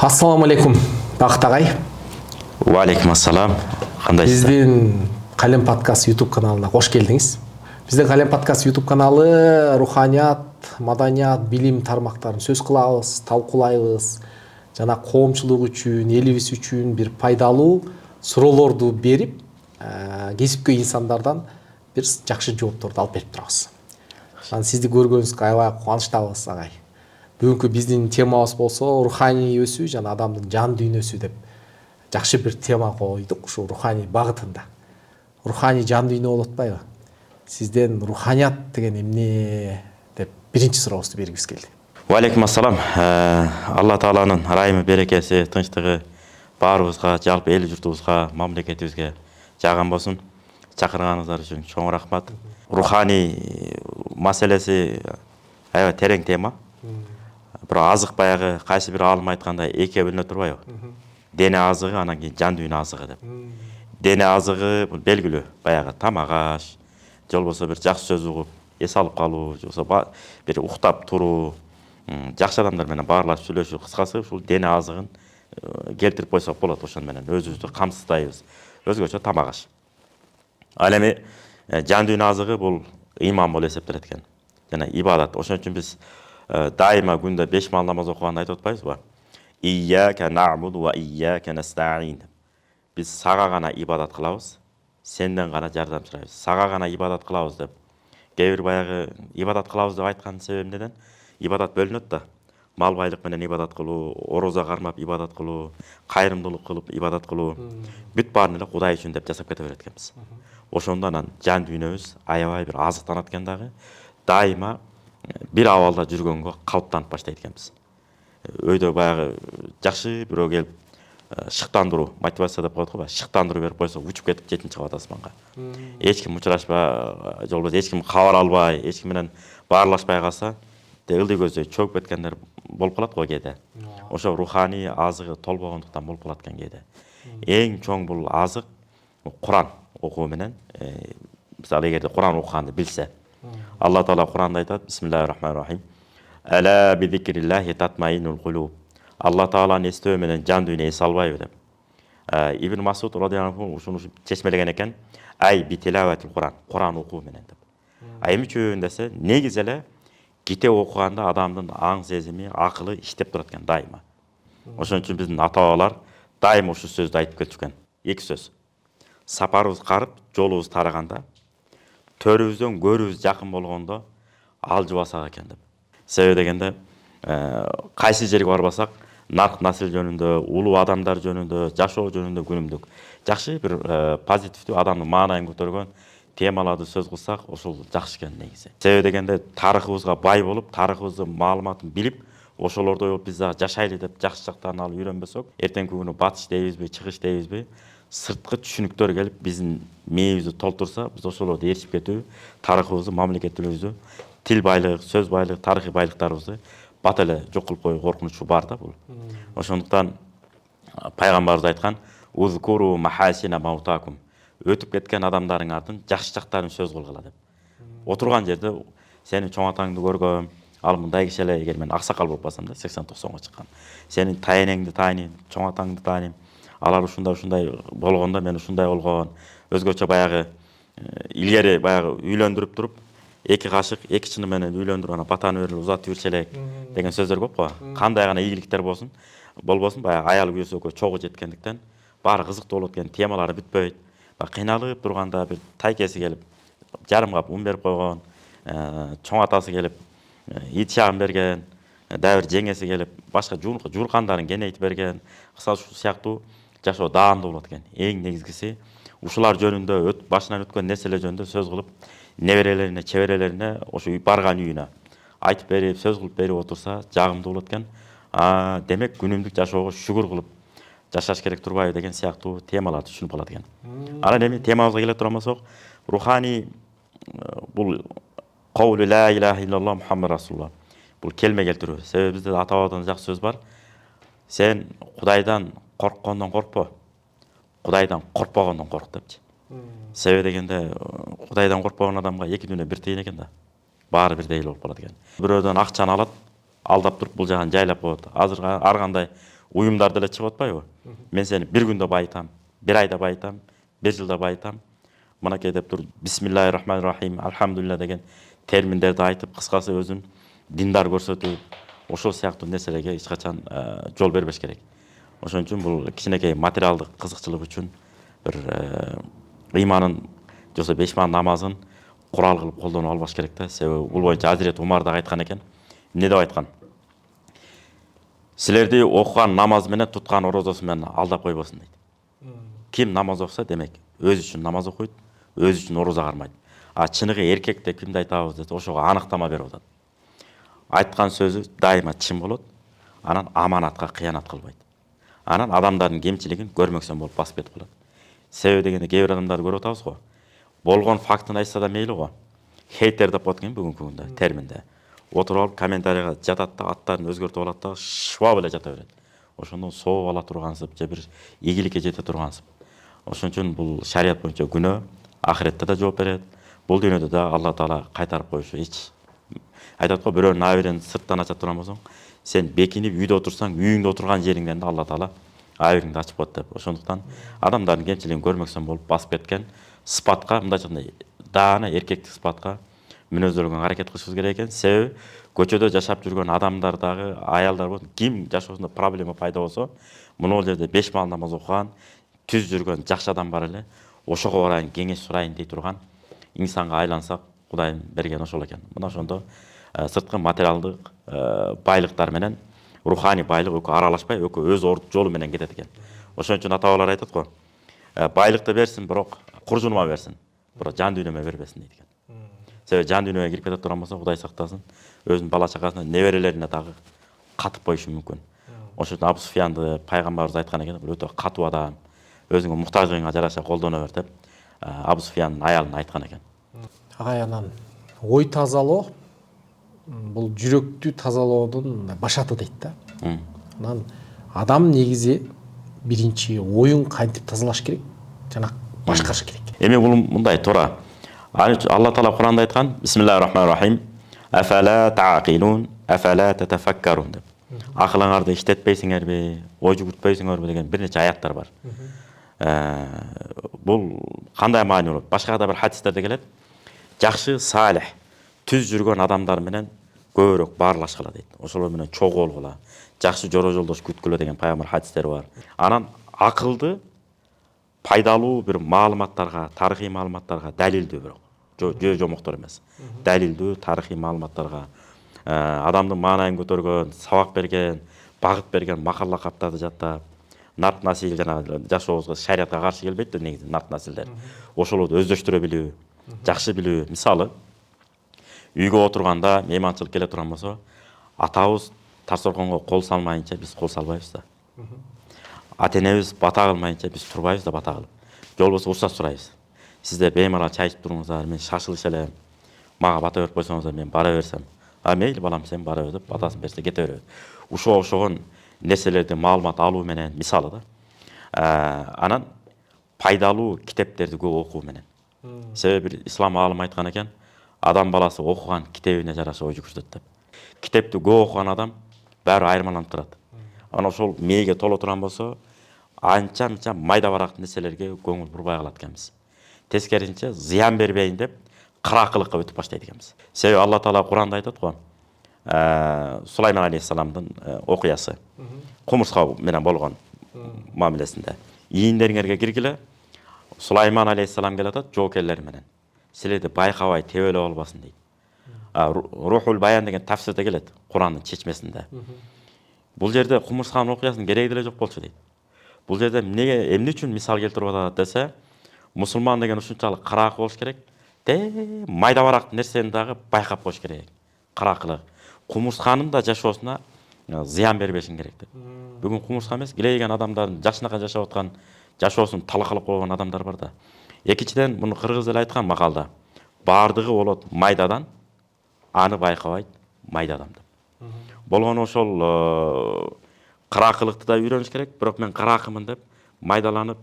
Ассаламу алейкум, Бақыт ағай. Уалейкум ассалам. Қандайсыз? Біздің Қалем подкаст YouTube каналына қош келдіңіз. Біздің Қалем подкаст YouTube каналы руханият, маданият, билим тармақтарын сөз қылабыз, талқылайбыз. Жана коомчулук үчүн, элибиз үчүн бир пайдалуу суроолорду берип, кесипкөй инсандардан бир жакшы жоопторду алып берип турабыз. Сизди көргөнүзгө аябай кубанычтабыз, агай. Бүгүнкү биздин темабыз болсо руханий өсүү жана адамдын жан дүйнөсү деп жакшы бир тема койдук ушу руханий багытында. Руханий жан дүйнө болуп атпайбы? Сизден руханият деген эмне деп биринчи сурообузду бергибиз келди. Уалейкум ассалам. Алла Тааланын райымы, берекеси, тынчтыгы баарыбызга, жалпы эл журтубузга, мамлекетибизге жаган болсун. Чакырганыңыздар үчүн чоң рахмат. Руханий маселеси аябай терең тема. Бир азык баягы кайсы бир аалым айткандай экиге бөлүнө турбайбы? Дене азыгы, анан кийин жан дүйнө азыгы деп. Дене азыгы бул белгилүү, баягы тамак аш, же болбосо бир жакшы сөз угуп, эс алып калуу, же болбосо бир уктап туруу, жакшы адамдар менен баарлашып сүйлөшүү, кыскасы ушул дене азыгын келтирип койсок болот. Ошон менен өзүбүздү камсыздайбыз. Өзгөчө тамак аш. Ал эми жан дүйнө азыгы бул ыйман болуп эсептелет экен. Жана ибадат. Ошон үчүн биз дайыма күндө 5 маал намаз окуганды айтып атпайбызбы? Ийяка нa'буду ва ийяка настаин. Биз сага гана ибадат кылабыз, сенден гана жардам сурайбыз. Сага гана ибадат кылабыз деп. Кээ бир баягы ибадат кылабыз деп айткан себеби эмнеден? Ибадат бөлүнөт да. Мал байлык менен ибадат кылуу, ороза кармап ибадат кылуу, кайрымдуулук кылып ибадат кылуу. Бүт баарын эле Кудай үчүн деп жасап кете берет экенбиз. Ошондо анан жан дүйнөбүз аябай бир азыктанат экен дагы. Дайыма бир абалда жүргөнгө калыптанып баштайт экенбиз. Өйдө баягы жакшы бирөө келип шыктандыруу, мотивация деп коет го, шыктандыруу берип койсо учуп кетип 7-кат асманга. Эч ким учурашпай, же болбосо эч ким кабар албай, эч ким менен баарлашпай калса, ылдый көздөй чөгүп кеткендер болуп калат го кээде. Ошо руханий азыгы толбогондуктан болуп калат экен кээде. Эң чоң бул азык Куран окуу менен, мисалы эгерде Куран окуганды билсе, Алла Таала Куранда айтат: Бисмиллахир-рахманир-рахим. Ала би зикриллахи татмаинул кулуб. Алла Тааланы эстөө менен жан дүйнө эс албайбы деп. Ибн Масуд радияллаху анху ушуну чечмелеген экен. Ай би тилаватил Куран, Куран окуу менен деп. Эмне үчүн десе, негизи эле китеп окуганда адамдын аң сезими, акылы иштеп турат экен дайыма. Ошон үчүн биздин ата-бабалар дайыма ушу сөздү айтып кетишкен. Эки сөз. Сапарыбыз карып, жолубуз тараганда, төрүбүздөн көрүбүз жакын болгондо алжыбасак экен деп. Себеби дегенде, кайсы жерге барбасак, нарк насил жөнүндө, улуу адамдар жөнүндө, жашоо жөнүндө күнүмдүк жакшы бир позитивдүү адамдын маанайын көтөргөн темаларды сөз кылсак, ошол жакшы экен негизи. Себеби дегенде, тарыхыбызга бай болуп, тарыхыбыздын маалыматын билип, ошолордой болуп биз жашайлы деп жакшы жактарын алып үйрөнбөсөк, эртеңки күнү батыш дейбизби, чыгыш дейбизби, сырткы түшүнүктөр келип биздин мээбизди толтурса, биз ошолорду ээрчип кетүү, тарыхыбызды, мамлекетибизди, тил байлык, сөз байлык, тарыхый байлыктарыбызды бат эле жок кылып коюу коркунучу бар да бул. Ошондуктан пайгамбарыбыз айткан: "Узкуру махасина маутакум". Өтүп кеткен адамдарыңардын жакшы жактарын сөз кылгыла деп. Отурган жерде сенин чоң атаңды көргөм, ал мындай киши эле, эгер мен аксакал болуп калсам да 80-90га чыккан. Сенин тайнеңди тааныйм, чоң атаңды тааныйм. Алар ушундай болгондо мен ушундай болгон. Өзгөчө баягы илгери баягы үйлөндүрүп туруп, эки кашык, эки чыны менен үйлөндүрүп, ана батаны берип узатып жүрчелек деген сөздөр көп го. Кандай гана ийгиликтер болбосун, баягы аял күйөөсүгө чогуу жеткендиктен баары кызыктуу болот экен, темалары бүтпөйт. Кыйналып турганда бир тайкеси келип, жарым кап ун берип койгон, чоң атасы келип, ит шагын берген, дагы бир жеңеси келип, башка жууркандарын кенейтип берген, кыскасы ушул сыяктуу жашоо даамдуу болот экен. Эң негизгиси ушулар жөнүндө, башынан өткөн нерселер жөнүндө сөз кылып, неберелерине, чеберелерине, ошо барган үйүнө айтып берип, сөз кылып берип отурса, жагымдуу болот экен. Демек, күнүмдүк жашоого шүгүр кылып жашаш керек турбайбы деген сыяктуу темаларды түшүнүп калат экен. Анан эми темабызга келе турган болсок, руханий бул каулу ла илаха иллаллах Мухаммад расулуллах. Бул келме келтирүү. Себеби бизде ата-бабадан жакшы сөз бар. Сен Кудайдан корккондон коркпо, Кудайдан коркпогондон корк депчи. Себеби дегенде, Кудайдан коркпогон адамга эки дүйнө бир тыйын экен да. Баары бирдей болуп калат экен. Бирөөдөн акчаны алат, алдап туруп бул жагын жайлап коет. Азыр ар кандай уюмдар деле чыгып атпайбы? Мен сени бир күндө байытам, бир айда байытам, бир жылда байытам. Мынакей деп туруп бисмиллахир-рахманир-рахим, альхамдулилля деген терминдерди айтып, кыскасы өзүн диндар көрсөтүп, ошол сыяктуу нерселерге эч качан жол бербеш керек. Ошон үчүн бул кичинекей материалдык кызыкчылык үчүн бир ыйманын жосо 5 маан намазын курал кылып колдонуп албаш керек да. Себеби бул боюнча Азирет Умар да айткан экен. Эмне деп айткан? Силерди окуган намаз менен туткан орозосу менен алдап койбосун дейт. Ким намаз окуса, демек өзү үчүн намаз окуйт, өзү үчүн орозо кармайт. А чыныгы эркекте кимди айтабыз десе, ошого аныктама берип атат. Айткан сөзү дайыма чын болот, анан аманатка кыянат кылбайт. Анан адамдардын кемчилигин көрмөксөн болуп басып кетип калат. Себеби дегенде кээ бир адамдарды көрүп атабыз го. Болгон фактын айтса да мейли го. Хейтер деп коет экен бүгүнкү күндө терминде. Отуруп алып комментарийга жатат да, аттарын өзгөртүп алат да, шуба эле жата берет. Ошондон сооп ала тургансып, же бир ийгиликке жете тургансып. Ошон үчүн бул шарият боюнча күнөө, ахиретте да жооп берет. Бул дүйнөдө да Алла Таала кайтарып коюшу эч. Айтат го, бирөөнүн абийирин сырттан ача турган болсоң, сен бекинип үйдө отурсаң, үйүңдө отурган жериңден да Алла Таала абийириңди ачып коет деп. Ошондуктан адамдардын кемчилигин көрмөксөн болуп басып кеткен сыпатка, мындайча даана эркектик сыпатка мүнөздөлгөн аракет кылышыбыз керек экен. Себеби көчөдө жашап жүргөн адамдар дагы, аялдар болсун, ким жашоосунда проблема пайда болсо, мына бул жерде 5 маал намаз окуган, түз жүргөн жакшы адам бар эле, ошого барайын, кеңеш сурайын дей турган инсанга айлансак, Кудайым берген ошол экен. Мына ошондо сырткы материалдык байлыктар менен руханий байлык экөө аралашпай, экөө өз жолу менен кетет экен. Ошон үчүн ата бабалар айтат го, байлыкты берсин, бирок куржунума берсин, бирок жан дүйнөмө бербесин дейт экен. Себеби жан дүйнөгө кирип кетип турган болсо, Кудай сактасын, өзүнүн бала чакасына, неберелерине дагы катып коюшу мүмкүн. Ошон үчүн Абу Суфьянды пайгамбарыбыз айткан экен, бул өтө катуу адам, өзүңө муктаждыгыңа жараша колдоно бер деп Абу Суфьяндын аялына айткан экен. Агай, анан ой тазалоо бул жүрөктү тазалоодун башаты дейт да. Анан адам негизи биринчи оюн кантип тазалаш керек жана башкарыш керек. Эми бул мындай туура. Алла Таала Куранда айткан: Бисмиллахир-рахманир-рахим. Афала таакилун, афала татафаккарун деп. Акылыңарды иштетпейсиңерби, ой жүгүртпөйсүңөрбү деген бир нече аяттар бар. Бул кандай маани болот? Башка да бир хадистерде келет. Жакшы, салих, түз жүргөн адамдар менен көбүрөөк баарлашкыла дейт. Ошолор менен чогулгула, жакшы жора жолдош күткүлө деген пайгамбар хадистери бар. Анан акылды пайдалуу бир маалыматтарга, тарыхый маалыматтарга далилдүү, бирок жомоктор эмес. Далилдүү тарыхый маалыматтарга, адамдын маанайын көтөргөн, сабак берген, багыт берген макал лакаптарды жаттап, нарт насил жана жашообузга, шариятка каршы келбейт да негизи нарт насилдер. Ошолорду өздөштүрө билүү, жакшы билүү. Мисалы, үйгө отурганда мейманчылык келе турган болсо, атабыз тарсорконго кол салмайынча биз кол салбайбыз да. Ата-энебиз бата кылмайынча биз турбайбыз да бата кылып. Же болбосо уруксат сурайбыз. Сизде беймарал чай ичип туруңуздар, мен шашылыш элем. Мага бата берип койсоңуздар, мен бара берсем. Мейли балам, сен бара бер деп батасын берсе кете берет. Ушуга окшогон нерселерди маалымат алуу менен, мисалы да. Анан пайдалуу китептерди көп окуу менен. Себеби бир ислам аалым айткан экен, адам баласы окуган китебине жараша ой жүгүртөт деп. Китепти көп окуган адам баары айырмаланып турат. Анан ошол мээге толо турган болсо, анча майда барак нерселерге көңүл бурбай калат экенбиз. Тескерисинче зыян бербейин деп кыракылыкка өтүп баштайт экенбиз. Себеби Алла Таала Куранда айтат го, Сулайман алейхиссаламдын окуясы, кумурска менен болгон мамилесинде. Ийиндериңерге киргиле, Сулайман алейхиссалам келип атат жоокерлери менен. Силерди байкабай тебелеп албасын дейт. Рухул Баян деген тафсирде келет, Курандын чечмесинде. Бул жерде кумурсканын окуясынын кереги деле жок болчу дейт. Бул жерде эмне үчүн мисал келтирип атат десе, мусулман деген ушунчалык кырак болуш керек, майда барак нерсени дагы байкап коюш керек. Кыракылык. Кумурсканын да жашоосуна зыян бербешин керек деп. Бүгүн кумурска эмес, килейген адамдардын жашынакай жашап аткан жашоосун талкалап койгон адамдар бар да. Экинчиден, муну кыргыз эл айткан макалда, бардыгы болот майдадан, аны байкабайт майда адам деп. Болгону ошол кыракылыкты да үйрөнүш керек, бирок мен кыракымын деп майдаланып,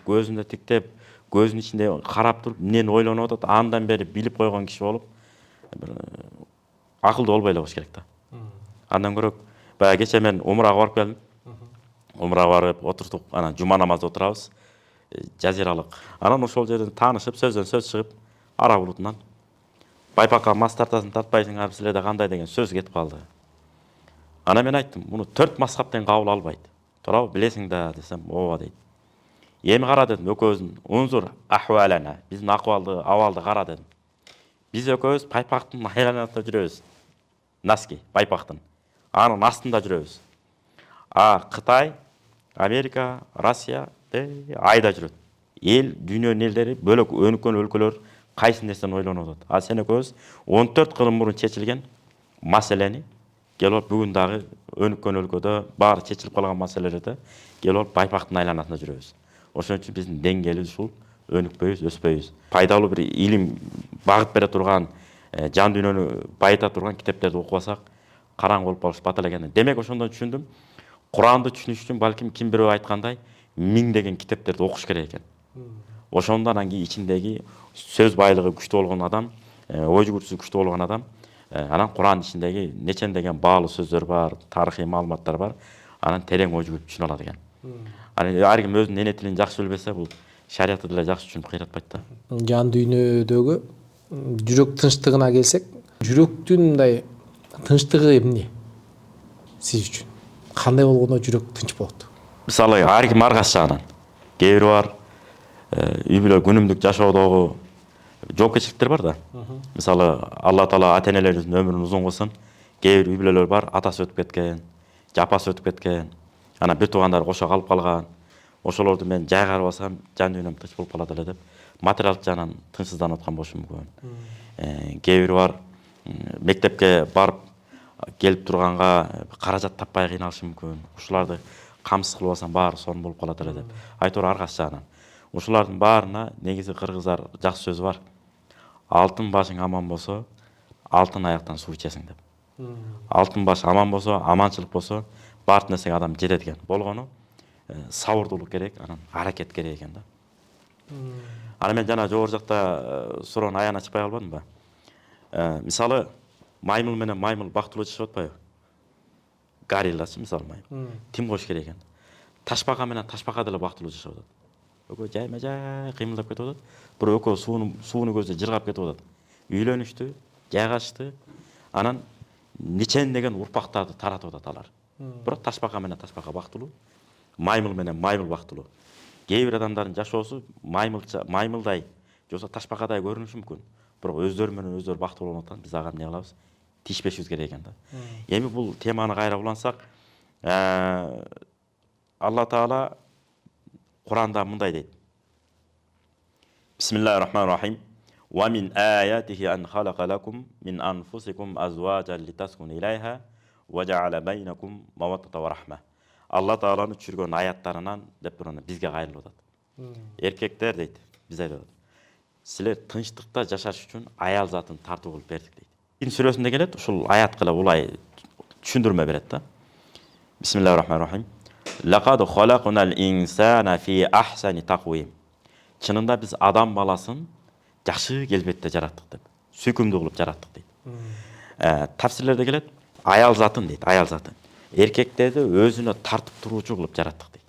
көзүндө тиктеп, көзүнүн ичинде карап туруп, эмнени ойлонуп атат, андан бери билип койгон киши болуп, акылдуу болбой эле болуш керек да. Андан көрөк, баягы кече мен умрага барып келдим. умрага барып отурдук, анан жума намазда отурабыз. Жазиралык. Анан ошол жерден таанышып, сөздөн сөз чыгып, ара булутунан байпакка мас тартасың, тартпайсың, силерде кандай деген сөз кетип калды. Анан мен айттым, муну 4 мазхабтен кабыл албайт. Туурабы, билесиң да десем, ооба дейт. Эми кара дедим, экөөбүздүн унзур ахвалана, биздин абалды кара дедим. Биз экөөбүз байпактын айланасында жүрөбүз. Наски, байпактын. Анын астында жүрөбүз. Кытай, Америка, Россия айда жүрөт. Эл, дүйнөнүн элдери бөлөк өнүккөн өлкөлөр кайсы нерсени ойлонуп атат. Сен экөөбүз 14 кылым мурун чечилген маселени келип бүгүн дагы өнүккөн өлкөдө баары чечилип калган маселелерде келип байпактын айланасында жүрөбүз. Ошон үчүн биздин деңгээлибиз ушул, өнүкпөйбүз, өспөйбүз. Пайдалуу бир илим багыт бере турган, жан дүйнөнү байыта турган китептерди окубасак, караңгы болуп калыш бата элекен. Демек ошондон түшүндүм. Куранды түшүнүш үчүн балким ким бирөө айткандай, миңдеген китептерди окуш керек экен. Ошондо анан кийин ичиндеги сөз байлыгы күчтүү болгон адам, ой жүгүртүүсү күчтүү болгон адам, анан Курандын ичиндеги нечендеген баалуу сөздөр бар, тарыхый маалыматтар бар, анан терең ой жүгүрүп түшүнө алат экен. Анан ар ким өзүнүн эне тилин жакшы билбесе, бул шариятты деле жакшы түшүнүп кыйратпайт да. Жан дүйнөдөгү жүрөк тынчтыгына келсек, жүрөктүн мындай тынчтыгы эмне сиз үчүн? Кандай болгондо жүрөк тынч болот? Мисалы, ар ким аргасы жагынан. Кээ бири бар, үй бүлө күнүмдүк жашоодогу жоопкерчиликтер бар да. Мисалы, Алла Таала ата-энелерибиздин өмүрүн узун кылсын. Кээ бир үй бүлөлөр бар, атасы өтүп кеткен, жапасы өтүп кеткен, анан бир туугандары кошо калып калган. Ошолорду мен жайгарып алсам, жан дүйнөм тынч болуп калат эле деп, материалдык жагынан тынчсызданып аткан болушу мүмкүн. Кээ бири бар, мектепке барып келип турганга каражат таппай кыйналышы мүмкүн. Ушуларды камсыз кылып алсам баары сонун болуп калат эле деп. Айтор аргасы жагынан. Ушулардын баарына негизи кыргыздар жакшы сөзү бар. Алтын башың аман болсо, алтын аяктан суу ичесиң деп. Алтын баш аман болсо, аманчылык болсо, баардык нерсеге адам жетет экен. Болгону сабырдуулук керек, анан аракет керек экен да. Анан мен жана жогору жакта суроону аян ачпай калбадым ба? Мисалы, маймыл менен маймыл бактылуу жашап атпайбы? Гориллачы мисалы маймыл. Тим кош керек экен. Ташбака менен ташбака деле бактылуу жашап атат. Экөө жайма-жай кыймылдап кетип атат. Бирок экөө сууну көздөй жыргап кетип атат. Үйлөнүштү, жайгашты. Анан нечендеген урпактарды таратып атат алар. Бирок ташбака менен ташбака бактылуу, маймыл менен маймыл бактылуу. Кээ бир адамдардын жашоосу маймылдай, жоксо ташбакадай көрүнүшү мүмкүн. Бирок өздөрү менен өздөрү бактылуу болгондуктан биз ага эмне кылабыз? Тишпешибиз керек экен да. Эми бул теманы кайра улансак, Алла Таала Куранда мындай дейт. Бисмиллахир-рахманир-рахим. Wa min ayatihi an khalaqa lakum min anfusikum azwajan litaskunu ilayha wa ja'ala baynakum mawaddatan wa rahma. Алла Тааланын түшүргөн аяттарынан деп турганда бизге кайрылып атат. Эркектер дейт, биз айтып атат. Силер тынчтыкта жашаш үчүн аял затын тартуу кылып бердик дейт. Ин сүрөсүндө келет, ушул аят кыла улай түшүндүрмө берет да. Бисмиллахир-рахманир-рахим. Laqad khalaqnal insana fi ahsani taqwim. Чынында биз адам баласын жакшы келбетте жараттык деп. Сүйкүмдүү кылып жараттык дейт. Тафсирлерде келет, аял затын дейт, аял затын. Эркектерди өзүнө тартып туруучу кылып жараттык дейт.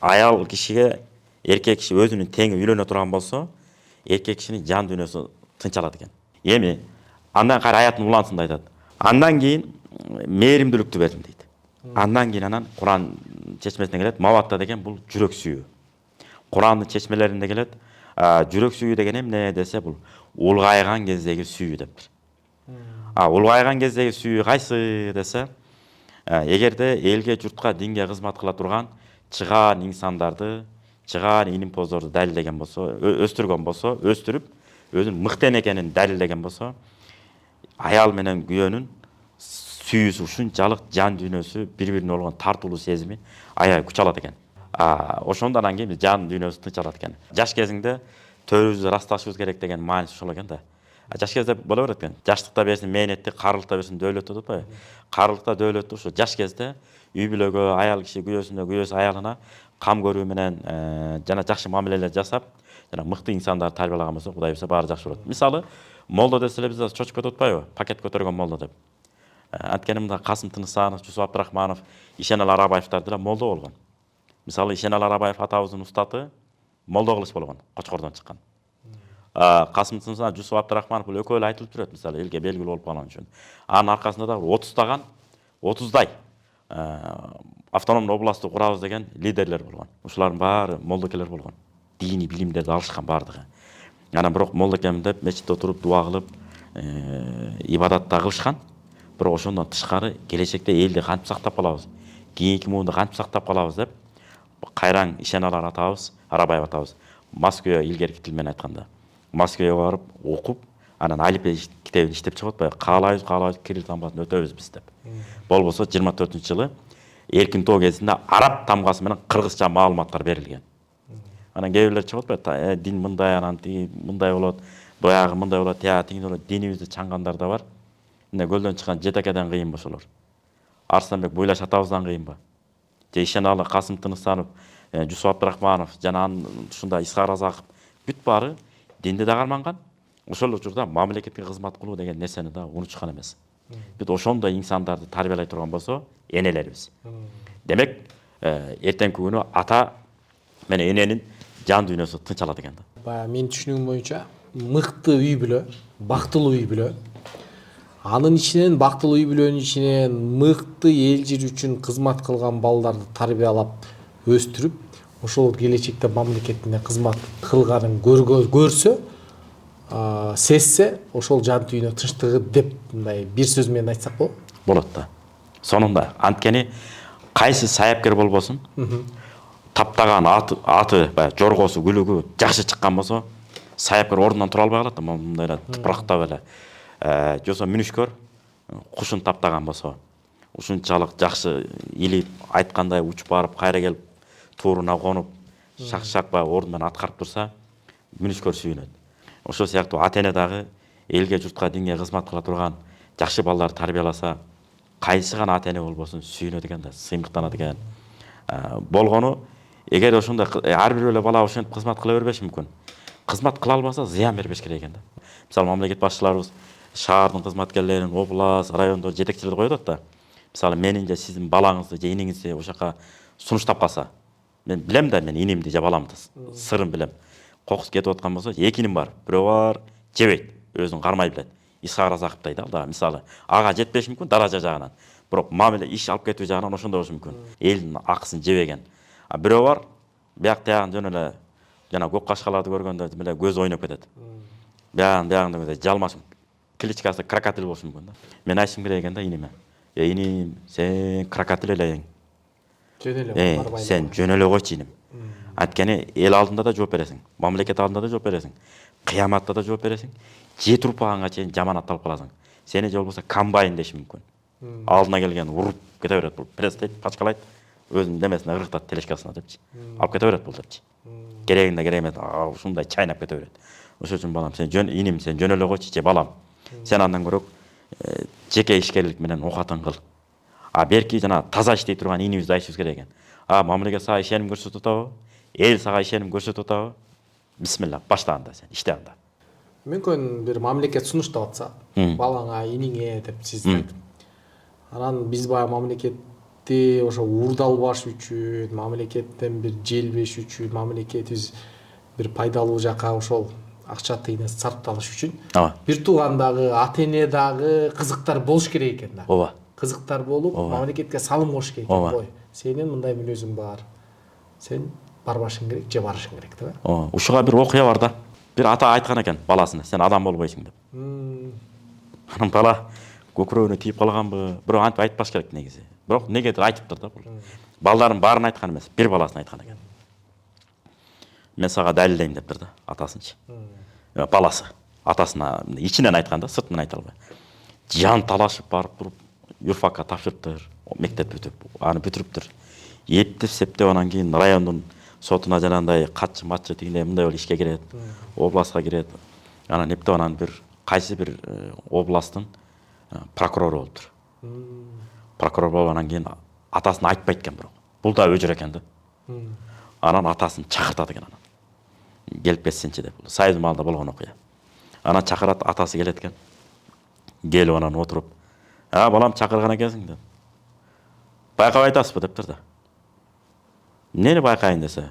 Аял кишиге эркек киши өзүнүн теңи үйлөнө турган болсо, эркек кишинин жан дүйнөсү тынчалат экен. Эми андан кайра аяттын улантысында айтат. Андан кийин мээримдүүлүктү бердим дейт. Андан кийин анан Куран чечмесине келет, маватта деген бул жүрөк сүйүү. Курандын чечмелеринде келет, жүрөк сүйүү деген эмне десе, бул улгайган кездеги сүйүү дептир. Улгайган кездеги сүйүү кайсы десе, эгерде элге, журтка, динге кызмат кыла турган чыгаан инсандарды, чыгаан илим-поздорду далилдеген болсо, өстүргөн болсо, өстүрүп, өзүнүн мыкты экенин далилдеген болсо, аял менен күйөөнүн сүйүүсү, ушунчалык жан дүйнөсү бири-бирине болгон тартуулуу сезими аябай күч алат экен. Ошондон анан кийин жан дүйнөсү тынчалат экен. Жаш кезиңде төрүбүздү расташыбыз керек деген мааниси ошол экен да. Жаш кезде боло берет экен. Жаштыкта берсин мээнетти, карылыкта берсин дөөлөттү деп атпайбы? Карылыкта дөөлөттү ушу жаш кезде үй бүлөгө, аял киши күйөөсүнө, күйөөсү аялына кам көрүү менен жана жакшы мамилелер жасап, жана мыкты инсандарды тарбиялаган болсо, Кудай буйрса баары жакшы болот. Мисалы, молдо десе эле биз чочуп кетип атпайбы? Пакет көтөргөн молдо деп. Анткени мында Касым Тынысанов, Жусуп Абдрахманов, Ишенал Арабаевдер деле молдо болгон. Мисалы Ишеналы Арабаев атабыздын устаты Молдо Кылыч болгон, Кочкордон чыккан. Касым Сынсана Жусуп Абдрахманов бул экөө эле айтылып жүрөт, мисалы элге белгилүү болуп калган үчүн. Анын аркасында да 30дай автономдуу областты курабыз деген лидерлер болгон. Ушулардын баары молдокелер болгон. Дини билимдерди алышкан бардыгы. Анан бирок молдокем деп мечитте отуруп дуа кылып, ибадат да кылышкан. Бирок ошондон тышкары келечекте элди кантип сактап калабыз, кийинки муунду кантип сактап калабыз деп кайраң Ишеналар атабыз, Арабаев атабыз Москвага илгерки тил менен айтканда Москвага барып окуп, анан алифбе китебин иштеп чыгып атпайбы, каалайбыз кирилл тамгасын өтөбүз биз деп. Болбосо 24-жылы эркин тоо кезинде араб тамгасы менен кыргызча маалыматтар берилген. Анан кээ бирлер чыгып атпайбы, дин мындай, анан мындай болот, баягы мындай болот, тиги болот, динибизди чаңгандар да бар. Мына көлдөн чыккан жетекеден кыйынбы ошолор? Арыстанбек Буйлаш атабыздан кыйынбы? Же Ишеналы Касым Тыныстанов, Жусуп Абдрахманов, жана ушундай Исхак Разаков бүт баары динди да карманган. Ошол учурда мамлекетке кызмат кылуу деген нерсени да унутушкан эмес. Бүт ошондой инсандарды тарбиялай турган болсо энелерибиз. Демек, эртеңки күнү ата менен эненин жан дүйнөсү тынчалат экен да. Баягы менин түшүнүгүм боюнча мыкты үй бүлө, бактылуу үй бүлө. Анын ичинен бактылуу үй бүлөнүн ичинен мыкты эл жер үчүн кызмат кылган балдарды тарбиялап өстүрүп, ошол келечекте мамлекетине кызмат кылганын көрсө, сезсе, ошол жан дүйнө тынчтыгы деп мындай бир сөз менен айтсак болот. Болот да. Сонунда анткени кайсы саяпкер болбосун, таптаган аты, жоргосу, күлүгү жакшы чыккан болсо, саяпкер ордунан тура албай калат да, мындай эле тыпырактап эле. Жосо мүнүшкөр кушун таптаган болсо, ушунчалык жакшы илип айткандай учуп барып, кайра келип тууруна конуп, шак ордунан аткарып турса, мүнүшкөр сүйүнөт. Ошол сыяктуу ата-эне дагы элге, журтка, динге кызмат кыла турган жакшы балдар тарбияласа, кайсы гана ата-эне болбосун сүйүнөт экен да, сыймыктанат экен. Болгону, эгер ошондой ар бир эле бала ошентип кызмат кыла бербеши мүмкүн. Кызмат кыла албаса, зыян бербеш керек экен да. Мисалы, мамлекет башчыларыбыз шаардын кызматкерлерин, област, райондо жетекчилерди коет да. Мисалы, менин же сиздин балаңызды же иниңизди ошол жака сунуштап калса, мен билем да, мен инимди же баламды, сырын билем. Кокус кетип аткан болсо, эки иним бар. Бирөө бар, жебейт, өзүн кармай билет. Исхак Разаковдай да, мисалы, ага жетпеши мүмкүн даража жагынан. Бирок мамиле иш алып кетүү жагынан ошондой болушу мүмкүн. Элдин акысын жебеген. Бирөө бар, бияк тиягын жөн эле жана көк кашкаларды көргөндө эле көз ойноп кетет. Биягында жалмашым кличкасы крокодил болушу мүмкүн да. Мен айтышым керек экен да иниме. Иним, сен крокодил элең. Жөн эле барбай. Сен жөн эле койчу иним. Анткени эл алдында да жооп бересиң, мамлекет алдында да жооп бересиң, кыяматта да жооп бересиң, жети урпагыңа чейин жаман атталып каласың. Сени же болбосо комбайн деши мүмкүн. Алдына келген уруп кете берет, бул пресстейт, пачкалайт, өзүнүн демесине ыргытат тележкасына депчи. Алып кете берет бул депчи. Керегинде керек эмес, ушундай чайнап кете берет. Ошол үчүн балам, сен иним, сен жөн эле койчу же балам. Сен андан көрөк жеке ишкерлик менен окатын кыл. Берки жана таза иштей турган инибизди айтышыбыз керек экен. Мамлекет сага ишеним көрсөтүп атабы? Эл сага ишеним көрсөтүп атабы? Бисмилла, башта анда сен, иште анда. Мүмкүн бир мамлекет сунуштап атса, балаңа, иниңе деп сиз айтып. Анан биз баягы мамлекетти ошо уурдалбаш үчүн, мамлекеттен бир желбеш үчүн, мамлекетибиз бир пайдалуу жака ошол акча тыйын сарпталыш үчүн бир туугандагы, ата-эне дагы кызыктар болуш керек экен да. Ооба. Кызыктар болуп, мамлекетке салым кош керек экен. Ой, сенин мындай мүнөзүң бар. Сен барбашың керек, же барышың керек да. Ушуга бир окуя бар да. Бир ата айткан экен баласына, сен адам болбойсуң деп. Анан бала көкүрөгүнө тийип калганбы, бирок антип айтпаш керек негизи. Бирок негедир айтыптыр да бул. Балдарын баарын айткан эмес, бир баласын айткан экен. Мен сага далилдейм дептир да, атасынчы. Баласы атасына ичинен айткан да, сыртынан айта албай. Жан талашып барып туруп, юрфакка тапшырыптыр, мектеп бүтүп, аны бүтүрүптүр. Эптеп-септеп анан кийин райондун сотуна жанагындай катчы тигиндей мындай болуп ишке кирет, областка кирет. Анан эптеп анан бир кайсы бир областтын прокурору болуптур. Прокурор болуп анан кийин атасын айтпайт экен бирок. Бул да өжөр экен да. Анан атасын чакыртат экен анан. Келип кетсинчи деп. Союз маалында болгон окуя. Анан чакырат, атасы келет экен. Келип анан отуруп, балам чакырган экенсиң деп. Байкап айтасызбы дептир да. Эмнени байкайын десе,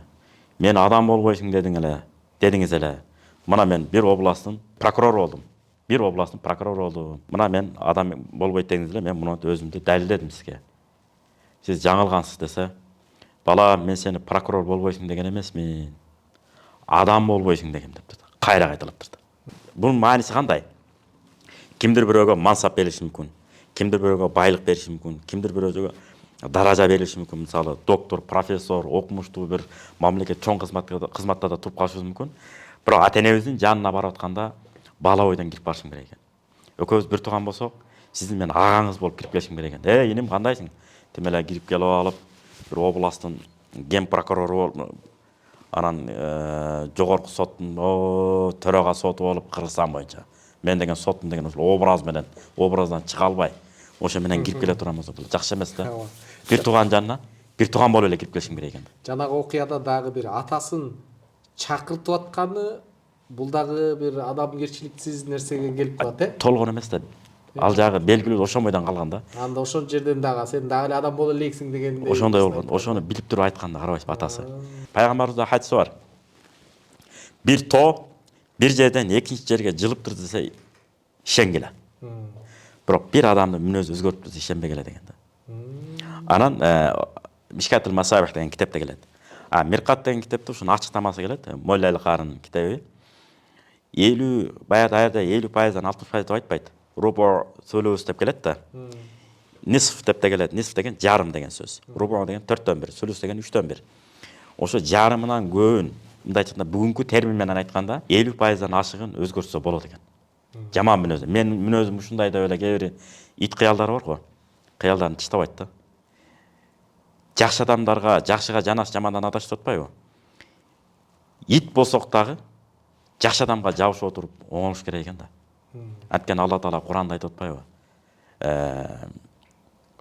мен адам болбойсуң дедиңиз эле. Мына мен бир областтын прокурору болдум. Бир областтын прокурору болдум. Мына мен адам болбойт дедиңиз эле, мен муну өзүмдү далилдедим сизге. Сиз жаңылгансыз десе, бала мен сени прокурор болбойсуң деген эмесмин. Адам болбойсуң дегем деп турду. Кайра кайталап турду. Бунун мааниси кандай? Кимдир бирөөгө мансап бериши мүмкүн, кимдир бирөөгө байлык бериши мүмкүн, кимдир бирөөгө даража бериши мүмкүн. Мисалы, доктор, профессор, окумуштуу бир мамлекет чоң кызматтарда туруп калышы мүмкүн. Бирок ата-энебиздин жанына барып атканда бала бойдон кирип барышым керек экен. Экөөбүз бир тууган болсок, сиздин мен агаңыз болуп кирип келишим керек экен. Иним кандайсың? Тим эле кирип келип алып, бир областтын ген прокурору болуп, анан жогорку соттун төрага соту болуп Кыргызстан боюнча. Мен деген соттун деген ушул образдан чыга албай, ошо менен кирип келе турам болсо, бул жакшы эмес да. Бир тууган жанына, бир тууган болуп эле кирип келишим керек экен. Жанагы окуяда дагы бир атасын чакыртып атканы бул дагы бир адамгерчиликсиз нерсеге келип калат, Толгон эмес да. Ал жагы белгилүү ошон бойдон калган да. Анда ошол жерден дагы сен дагы эле адам боло элексиң дегендей. Ошондой болгон. Ошону билип туруп айтканда карабайсызбы атасы. Пайгамбарыбызда хадиси бар. Бир тоо бир жерден экинчи жерге жылыптыр десе ишенгиле. Бирок бир адамдын мүнөзү өзгөрүптүр десе ишенбегиле деген да. Анан Мишкатул Масабих деген китепте келет. Миркат деген китепте ушунун ачыктамасы келет. Молла Аль-Карынын китеби. 50 баягы аярда 50%дан 60% деп айтпайт. Рубо сүлүс деп келет да. Нисф деп те келет. Нисф деген жарым деген сөз. Рубо деген 4/1, сүлүс деген 3/1. Ошо жарымынан көбүн, мындай айтканда бүгүнкү термин менен айтканда 50%дан ашыгын өзгөртсө болот экен. Жаман мүнөзү. Мен мүнөзүм ушундай деп эле кээ бир ит кыялдар бар го. Кыялдарын тыштабайт да. Жакшы адамдарга, жакшыга жанаш, жамандан адашып атпайбы? Ит болсок дагы жакшы адамга жабышып отуруп оңолуш керек экен да. Анткени Алла Таала Куранда айтып атпайбы?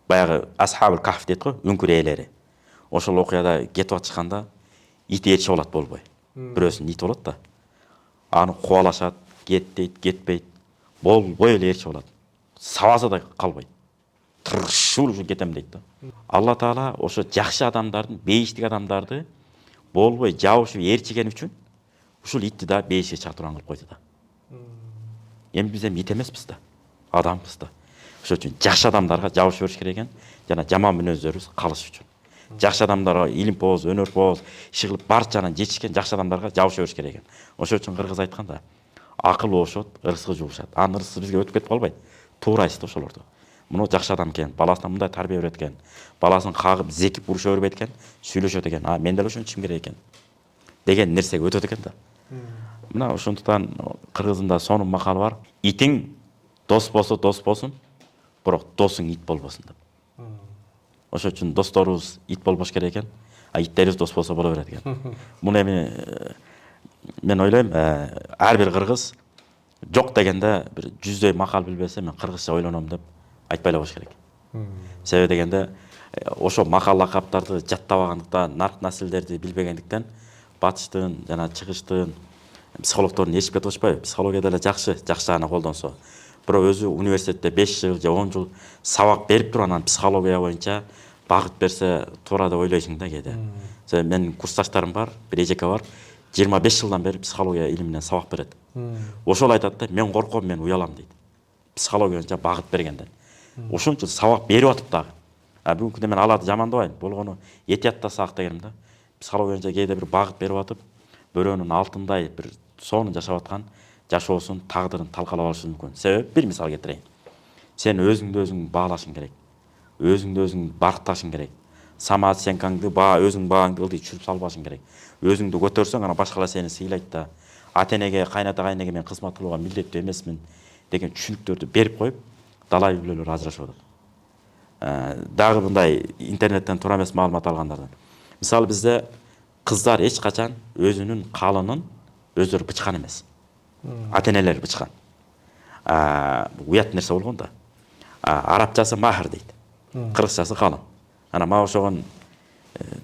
Баягы Асхабул Кахф дейт го, үңкүр ээлери. Ошол окуяда кетип атышканда ит ээрчи болот болбой. Бирөөсүнүн ити болот да. Аны кубалашат, кет дейт, кетпейт. Болбой эле ээрчи болот. Сабаса да калбайт. Тыршыл ушу кетем дейт да. Алла Таала ошо жакшы адамдардын, бейиштик адамдарды болбой жабышып ээрчиген үчүн ушул итти да бейишке чыга турган кылып койду да. Эми биз ит эмеспиз да, адамбыз да. Ошол үчүн жакшы адамдарга жабыша бериш керек экен, жана жаман мүнөздөрүбүз калыш үчүн. Жакшы адамдарга илимпоз, өнөрпоз, иши кылып барчаны жетишкен жакшы адамдарга жабыша бериш керек экен. Ошол үчүн кыргыз айтканда, акыл ошот, ырыскы жугушат. Анын ырыскысы бизге өтүп кетип калбайт. Туурайсыз да ошолорду. Муну жакшы адам экен, баласына мындай тарбия берет экен, баласын кагып, зекип уруша бербейт экен, сүйлөшөт экен. Мен деле ошентишим керек экен деген нерсеге өтөт экен да. Мына ошондуктан кыргызымда сонун макалы бар. Итиң дос болсо дос болсун, бирок досуң ит болбосун деп. Ошол үчүн досторубуз ит болбош керек экен, иттерибиз дос болсо боло берет экен. Муну эми мен ойлойм, ар бир кыргыз жок дегенде бир 100дөй макал билбесе, мен кыргызча ойлоном деп айтпай эле коюш керек. Себеби дегенде ошо макал лакаптарды жаттабагандыктан, нарт населдерди билбегендиктен батыштын жана чыгыштын психологдордун ешип кетип атышпайбы? Психология деле жакшы жагына колдонсо. Бирок өзү университетте 5 жыл же 10 жыл сабак берип туруп анан психология боюнча багыт берсе туура деп ойлойсуң да кээде. Себеби менин курсташтарым бар, бир эжеке бар, 25 жылдан бери психология илиминен сабак берет. Ошол айтат да, мен корком, мен уялам дейт. Психология боюнча багыт бергенден. Ошончо сабак берип атып дагы. Бүгүнкү күндө мен аларды жамандабайм. Болгону этияттасак дегеним да. Психология боюнча кээде бир багыт берип атып, бирөөнүн алтындай бир сонун жашап аткан жашоосун, тагдырын талкалап алышы мүмкүн. Себеби бир мисал келтирейин. Сен өзүңдү өзүң баалашың керек. Өзүңдү өзүң баркташың керек. Самооценкаңды өзүң бааңды ылдый түшүрүп салбашың керек. Өзүңдү көтөрсөң, анан башкалар сени сыйлайт да. Ата-энеге, кайната-кайнеге мен кызмат кылууга милдеттүү эмесмин деген түшүнүктөрдү берип коюп, далай үйлөлөр ажырашып атат. Дагы мындай интернеттен туура эмес маалымат алгандардан. Мисалы бизде кыздар эч качан өзүнүн калынын өздөрү бычкан эмес. Ата-энелери бычкан. Уят нерсе болгон да. Арабчасы махр дейт. Кыргызчасы калын. Ана мага ошогон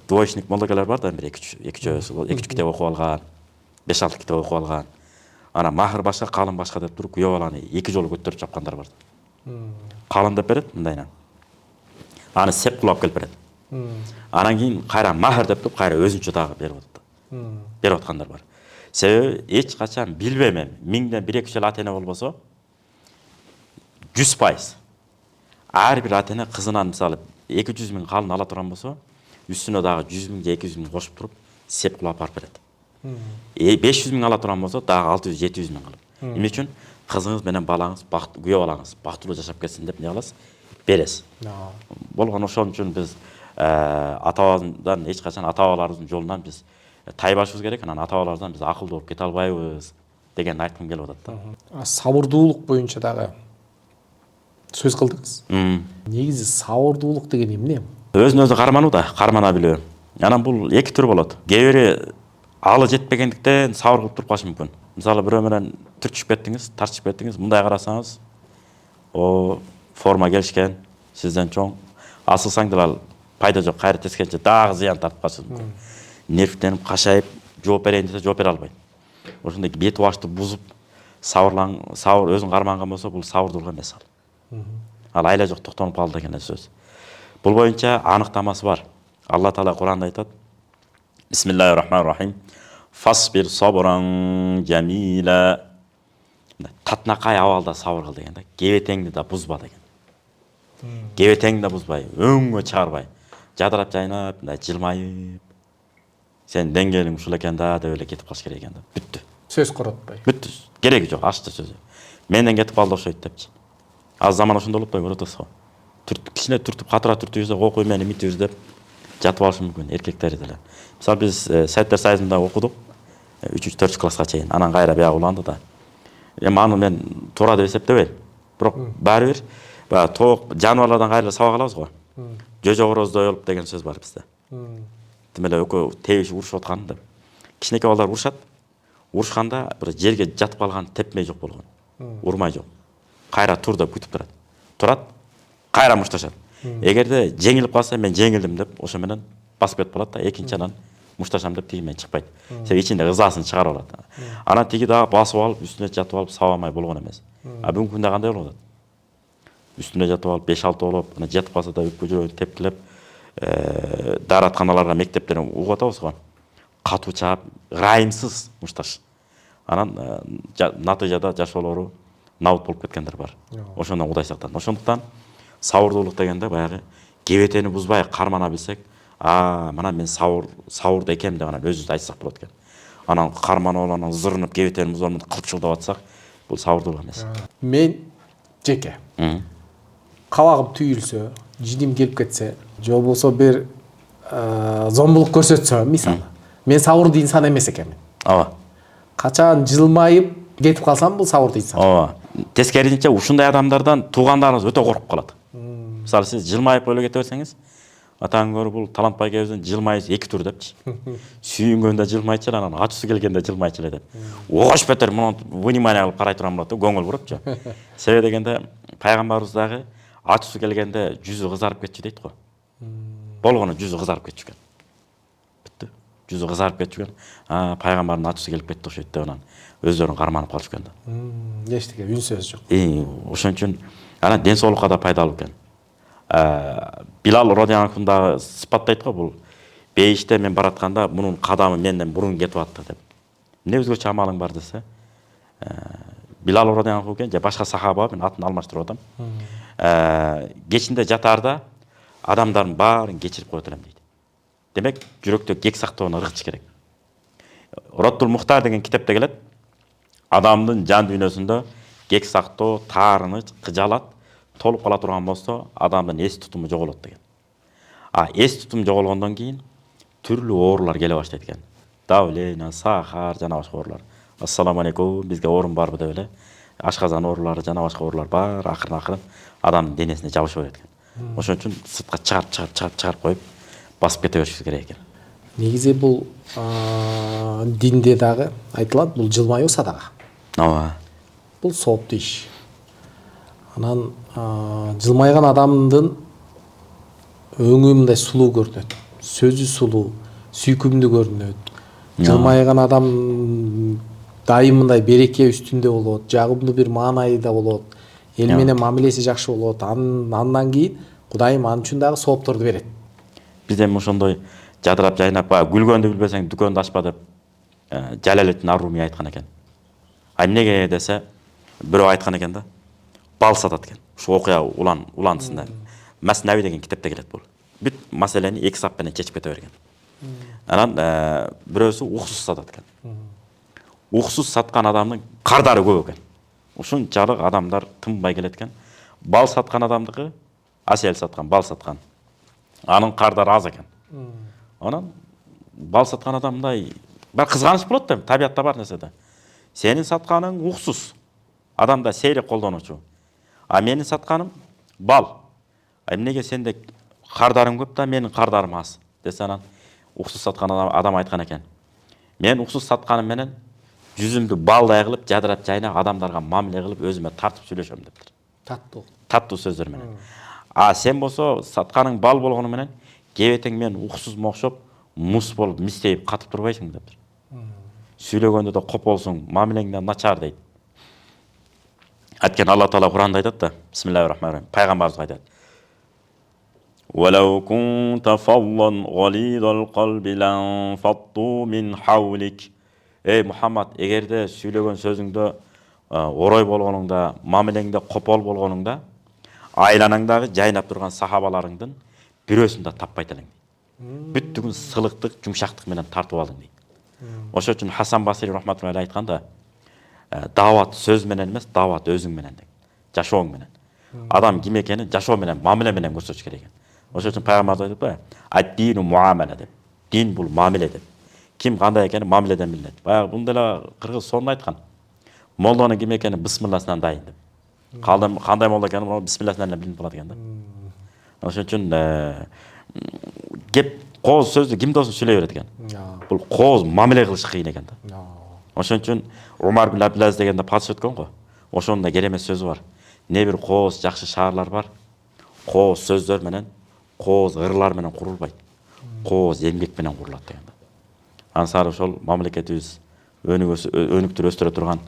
двоечник молдокелер бар да, бир 2-3 китеп окуп алган, 5-6 китеп окуп алган. Ана махр башка, калын башка деп туруп күйөө баланы 2 жолу көтөрүп чапкандар бар. Калын деп берет мындайынан. Аны сеп кулап келип берет. Анан кийин кайра махар деп туруп кайра өзүнчө дагы берип атат. Берип аткандар бар. Себеби эч качан билбейм эми. 1000ден 1-2 жыл ата-эне болбосо 100%. Ар бир ата-эне кызынан мисалы 200 000 калын ала турган болсо, үстүнө дагы 100 000 же 200 000 кошуп туруп, сеп кылып апарып берет. 500 000 ала турган болсо, дагы 600-700 000 кылып. Эмне үчүн? Кызыңыз менен балаңыз, күйөө балаңыз бактылуу жашап кетсин деп не кыласыз? Бересиз. Болгон ошон үчүн биз ата-бабадан эч качан ата-бабаларыбыздын жолунан биз тайбашыбыз керек. Анан ата-бабалардан биз акылдуу болуп кете албайбыз деген айткым келип атат да. Сабырдуулук боюнча дагы сөз кылдыңыз. Негизи сабырдуулук деген эмне? Өзүн өзү кармануу да, кармана билүү. Анан бул эки түр болот. Кээ бири алы жетпегендиктен сабыр кылып туруп калышы мүмкүн. Мисалы бирөө менен түрчүп кеттиңиз, тартышып кеттиңиз, мындай карасаңыз, о форма келишкен, сизден чоң, асылсаң деле пайда жок, кайра тескенче дагы зыян тартып калышыңыз мүмкүн. Нервтенип, кашайып, жооп берейин десе жооп бере албайт. Ошондой бет башты бузуп, сабыр өзүн карманган болсо, бул сабырдуулук эмес ал. Ал айла жок токтонуп калды деген сөз. Бул боюнча аныктамасы бар. Алла Таала Куранда айтат: Бисмиллахир-рахманир-рахим. Фасбир сабран jamila. Татнакай абалда сабыр кыл деген да. Кебетеңди да бузба деген. Кебетеңди да бузбай, өңгө чыгарбай, жадырап жайнап, жылмайып, сен деңгээлиң ушул экен да деп эле кетип калыш керек экен да. Бүттү. Сөз коротпой. Бүттү. Кереги жок, ачты сөзү. Менден кетип калды окшойт депчи. Аз заман ошондой болуп көрүп атасыз го. Кичине түртүп, катыра түртүп, окуй мени митибиз деп жатып алышы мүмкүн эркектер деле. Мисалы биз Сайттар сайысында окудук 3-4 класска чейин. Анан кайра бияга уланды да. Эми аны мен туура деп эсептебейм. Бирок баары бир баягы тоок жаныбарлардан кайра сабак алабыз го. Жожо короздой болуп деген сөз бар бизде. Тим эле экөө тебишип урушуп аткан деп. Кичинекей балдар урушат. Урушканда бир жерге жатып калган, тепмей жок болгон. Урмай жок. Кайра тур деп күтүп турат. Турат, кайра мушташат. Эгерде жеңилип калса, мен жеңилдим деп, ошо менен басып кетип калат да, экинчи анан мушташам деп тиги менен чыкпайт. Себеби ичинде ызасын чыгарып алат. Анан тиги дагы басып алып, үстүнө жатып алып сабамай болгон эмес. Бүгүнкү күндө кандай болуп атат? Үстүнө жатып алып 5-6 болуп, анан жатып калса да өкпө жүрөгүн тепкилеп, дааратканаларга, мектептерге угуп атабыз го. Катуу чаап, ырайымсыз мушташ. Анан натыйжада жашоолору набыт болуп кеткендер бар. Ошондон Кудай сактасын. Ошондуктан сабырдуулук дегенде баягы кебетени бузбай кармана билсек, мына мен сабырдуу экенмин деп анан өзүбүз айтсак болот экен. Анан карманып, анан зырынып, кебетени бузбай кылчылдап атсак, бул сабырдуулук эмес. Мен жеке кабагым түйүлсө, жиним келип кетсе, же болбосо бир зомбулук көрсөтсөм, мисалы, мен сабырдуу инсан эмес экенмин. Ооба. Качан жылмайып кетип калсам, бул сабырдуу инсан. Ооба. Тескерисинче ушундай адамдардан туугандарыңыз өтө коркуп калат. Мисалы сиз жылмайып эле кете берсеңиз, атаң көрүп бул талантпай кебизден жылмайсыз эки тур депчи. Сүйүнгөндө жылмайчу, анан ачысы келгенде жылмайчу эле деп. Ош бетер муну внимание кылып карай турган болот, көңүл бурупчу. Себеби дегенде пайгамбарыбыз дагы ачысы келгенде жүзү кызарып кетчү дейт го. Болгону жүзү кызарып кетчү экен. Бүттү. Жүзү кызарып кетчү экен. Пайгамбардын ачысы келип кетти окшойт деп анан өздөрүн карманып калыш экен да. Эчтеке үн сөз жок. Ошон үчүн анан ден соолукка да пайдалуу экен. Билал радияланхун дагы сыпаттайт го, бул бейиште мен баратканда мунун кадамы менден мурун кетип атты деп. Эмне өзгөчө амалың бар десе, Билал радияланхун экен же башка сахаба, мен атын алмаштырып атам. Кечинде жатаарда адамдардын баарын кечирип коет элем дейт. Демек, жүрөктө кек сактоону ыргытыш керек. Роттул Мухтар деген китепте келет. Адамдын жан дүйнөсүндө кек сактоо, таарыныч, кыжалат толуп кала турган болсо, адамдын эс тутуму жоголот деген. Эс тутум жоголгондон кийин түрлүү оорулар келе баштайт экен. Давление, сахар жана башка оорулар. Ассаламу алейкум, бизге оорун барбы деп эле. Ашказан оорулары жана башка оорулар бар, акырын адамдын денесине жабыша берет экен. Ошон үчүн сыртка чыгарып коюп, басып кете беришибиз керек экен. Негизи бул динде дагы айтылат, бул жылмаюу садака. Ооба. Бул сооптуу иш. Анан жылмайган адамдын өңү мындай сулуу көрүнөт, сөзү сулуу, сүйкүмдүү көрүнөт. Жылмайган адам дайым мындай береке үстүндө болот, жагымдуу бир маанайда болот, эл менен мамилеси жакшы болот. Андан кийин Кудайым ал үчүн дагы соопторду берет. Биз эми ошондой жадырап жайнап, күлгөндү билбесең дүкөндү ачпа деп Жалалеттин Аруми айткан экен. Эмнеге десе, бирөө айткан экен да. Бал сатат экен. Ушу окуя уландысында. Маснави деген китепте келет бул. Бүт маселени 2 саат менен чечип кете берген. Анан бирөөсү уксус сатат экен. Уксус саткан адамдын кардары көп экен. Ушунчалык адамдар тынбай келет экен. Бал саткан адамдыкы асел саткан, бал саткан. Анын кардары аз экен. Анан бал саткан адамдай бир кызганыч болот да, табиятта бар нерседе. Сенин сатканың уксус. Адамда сейрек колдонуучу. А менин сатканым бал. Эмнеге сенде кардарың көп да, менин кардарым аз? Десе анан уксус саткан адам айткан экен. Мен уксус сатканым менен жүзүмдү балдай кылып, жадырап жайнап адамдарга мамиле кылып, өзүмө тартып сүйлөшөм дептир. Таттуу сөздөр менен. А сен болсо сатканың бал болгону менен кебетең мен уксус окшоп, мус болуп, мистейип катып турбайсың дептир. Сүйлөгөндө да кополсуң, мамилеңден начар дейт. Айткен Алла Таала Куранда айтат да, Бисмиллахир-рахманир-рахим. Пайгамбарыбыз айтат. ولو كنت فظا غليظ القلب لانفضوا من حولك. Ey Muhammad, эгерде сүйлөгөн сөзүңдө орой болгонуңда, мамилеңде копол болгонуңда, айланаңдагы жайнап турган сахабаларыңдын бирөөсүн да таппайт элең. Бүттүгүн сылыктык, жумшактык менен тартып алдың дейт. Ошо үчүн Хасан Басри рахматуллахи айтканда, дават сөз менен эмес, дават өзүң менен дейт. Жашооң менен. Адам ким экенин жашоо менен, мамиле менен көрсөтүш керек экен. Ошо үчүн пайгамбарыбыз айтат, "Ад-дину муамала" деп. Дин бул мамиле деп. Ким кандай экенин мамиледен билет. Баягы бунда эле кыргыз сонун айткан. Молдонун ким экенин бисмилласынан дайын деп. Кандай молдо экенин бисмилласынан эле билинип калат экен да. Ошо үчүн кеп кооз сөздү ким досун сүйлөй берет экен. Бул кооз мамиле кылыш кыйын экен да. Ошон үчүн Умар бин Абдулазиз дегенде патша өткөн го. Ошонун да керемет сөзү бар. Не бир кооз жакшы шаарлар бар. Кооз сөздөр менен, кооз ырлар менен курулбайт. Кооз эмгек менен курулат деген да. Ансары ошол мамлекетибиз өнүктүрүп өстүрө турган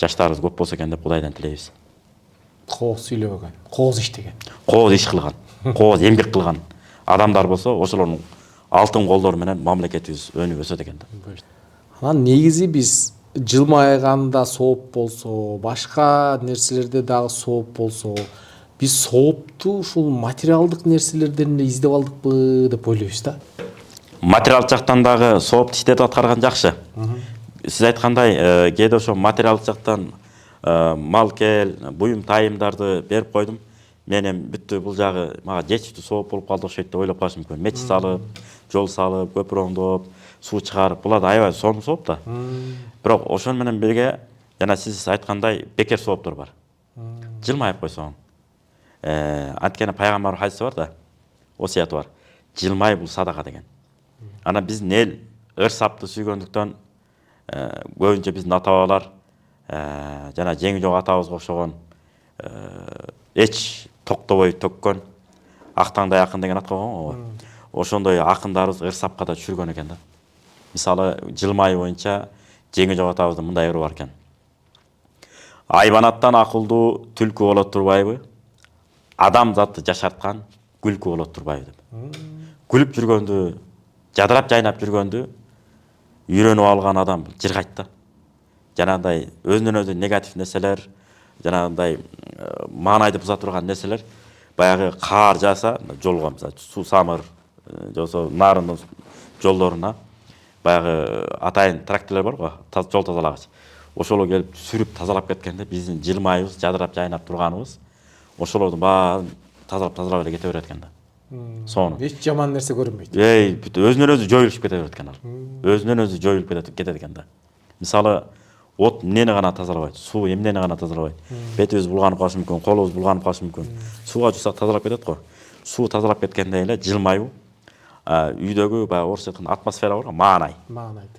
жаштарыбыз көп болсо экен деп Кудайдан тилейбиз. Кооз сүйлөгөн, кооз иштеген. Кооз иш кылган, кооз эмгек кылган адамдар болсо, ошолордун алтын колдору менен мамлекетибиз өнүп өсөт экен да. Анан негизи биз жылмайганда сооп болсо, башка нерселерде дагы сооп болсо, биз соопту ушул материалдык нерселерден эле издеп алдыкпы деп ойлойбуз да. Материалдык жактан дагы соопту иштеп аткарган жакшы. Сиз айткандай, кээде ошо материалдык жактан мал кел, буюм тайымдарды берип койдум. Мен эми бүттү бул жагы мага жетиштүү сооп болуп калды окшойт деп ойлоп калышы мүмкүн. Мечит салып, жол салып, көпүр оңдоп, суу чыгарып, булар аябай сонун сооп да. Бирок ошон менен бирге жана сиз айткандай бекер сооптор бар. Жылмайып койсоң. Анткени пайгамбар хадиси бар да, осуяты бар. Жылмай бул садака деген. Анан биздин эл ыр-сапты сүйгөндүктөн көбүнчө биздин ата-бабалар жана жеңи жок атабызга окшогон эч токтобой төккөн актаңдай акын деген ат койгон го. Ошондой акындарыбыз ыр-сапка да түшүргөн экен да. Мисалы, жылмай боюнча жеңи жок атабыздын мындай ыры бар экен. Айбанаттан акылдуу түлкү болот турбайбы? Адам затты жашарткан күлкү болот турбайбы деп. Күлүп жүргөндү, жадырап жайнап жүргөндү үйрөнүп алган адам жыргайт да. Жанагындай өзүнөн өзү негатив нерселер, жанагындай маанайды буза турган нерселер, баягы каар жааса, жолго мисалы суу самыр, жосо нарындын жолдоруна баягы атайын тракторлор бар го, жол тазалагыч. Ошолор келип сүрүп тазалап кеткенде биздин жылмайыбыз, жадырап жайнап турганыбыз ошолордун баарын тазалап эле кете берет экен да. Сону. Эч жаман нерсе көрүнбөйт. Бүт өзүнөн өзү жоюлуп кете берет экен ал. Өзүнөн өзү жоюлуп кетет экен да. Мисалы, от эмнени гана тазалабайт, суу эмнени гана тазалабайт. Бетибиз булганып калышы мүмкүн, колубуз булганып калышы мүмкүн. Сууга жусак тазалап кетет го. Суу тазалап кеткендей эле жылмайуу үйдөгү баягы орусча айтканда атмосфера бар го, маанай.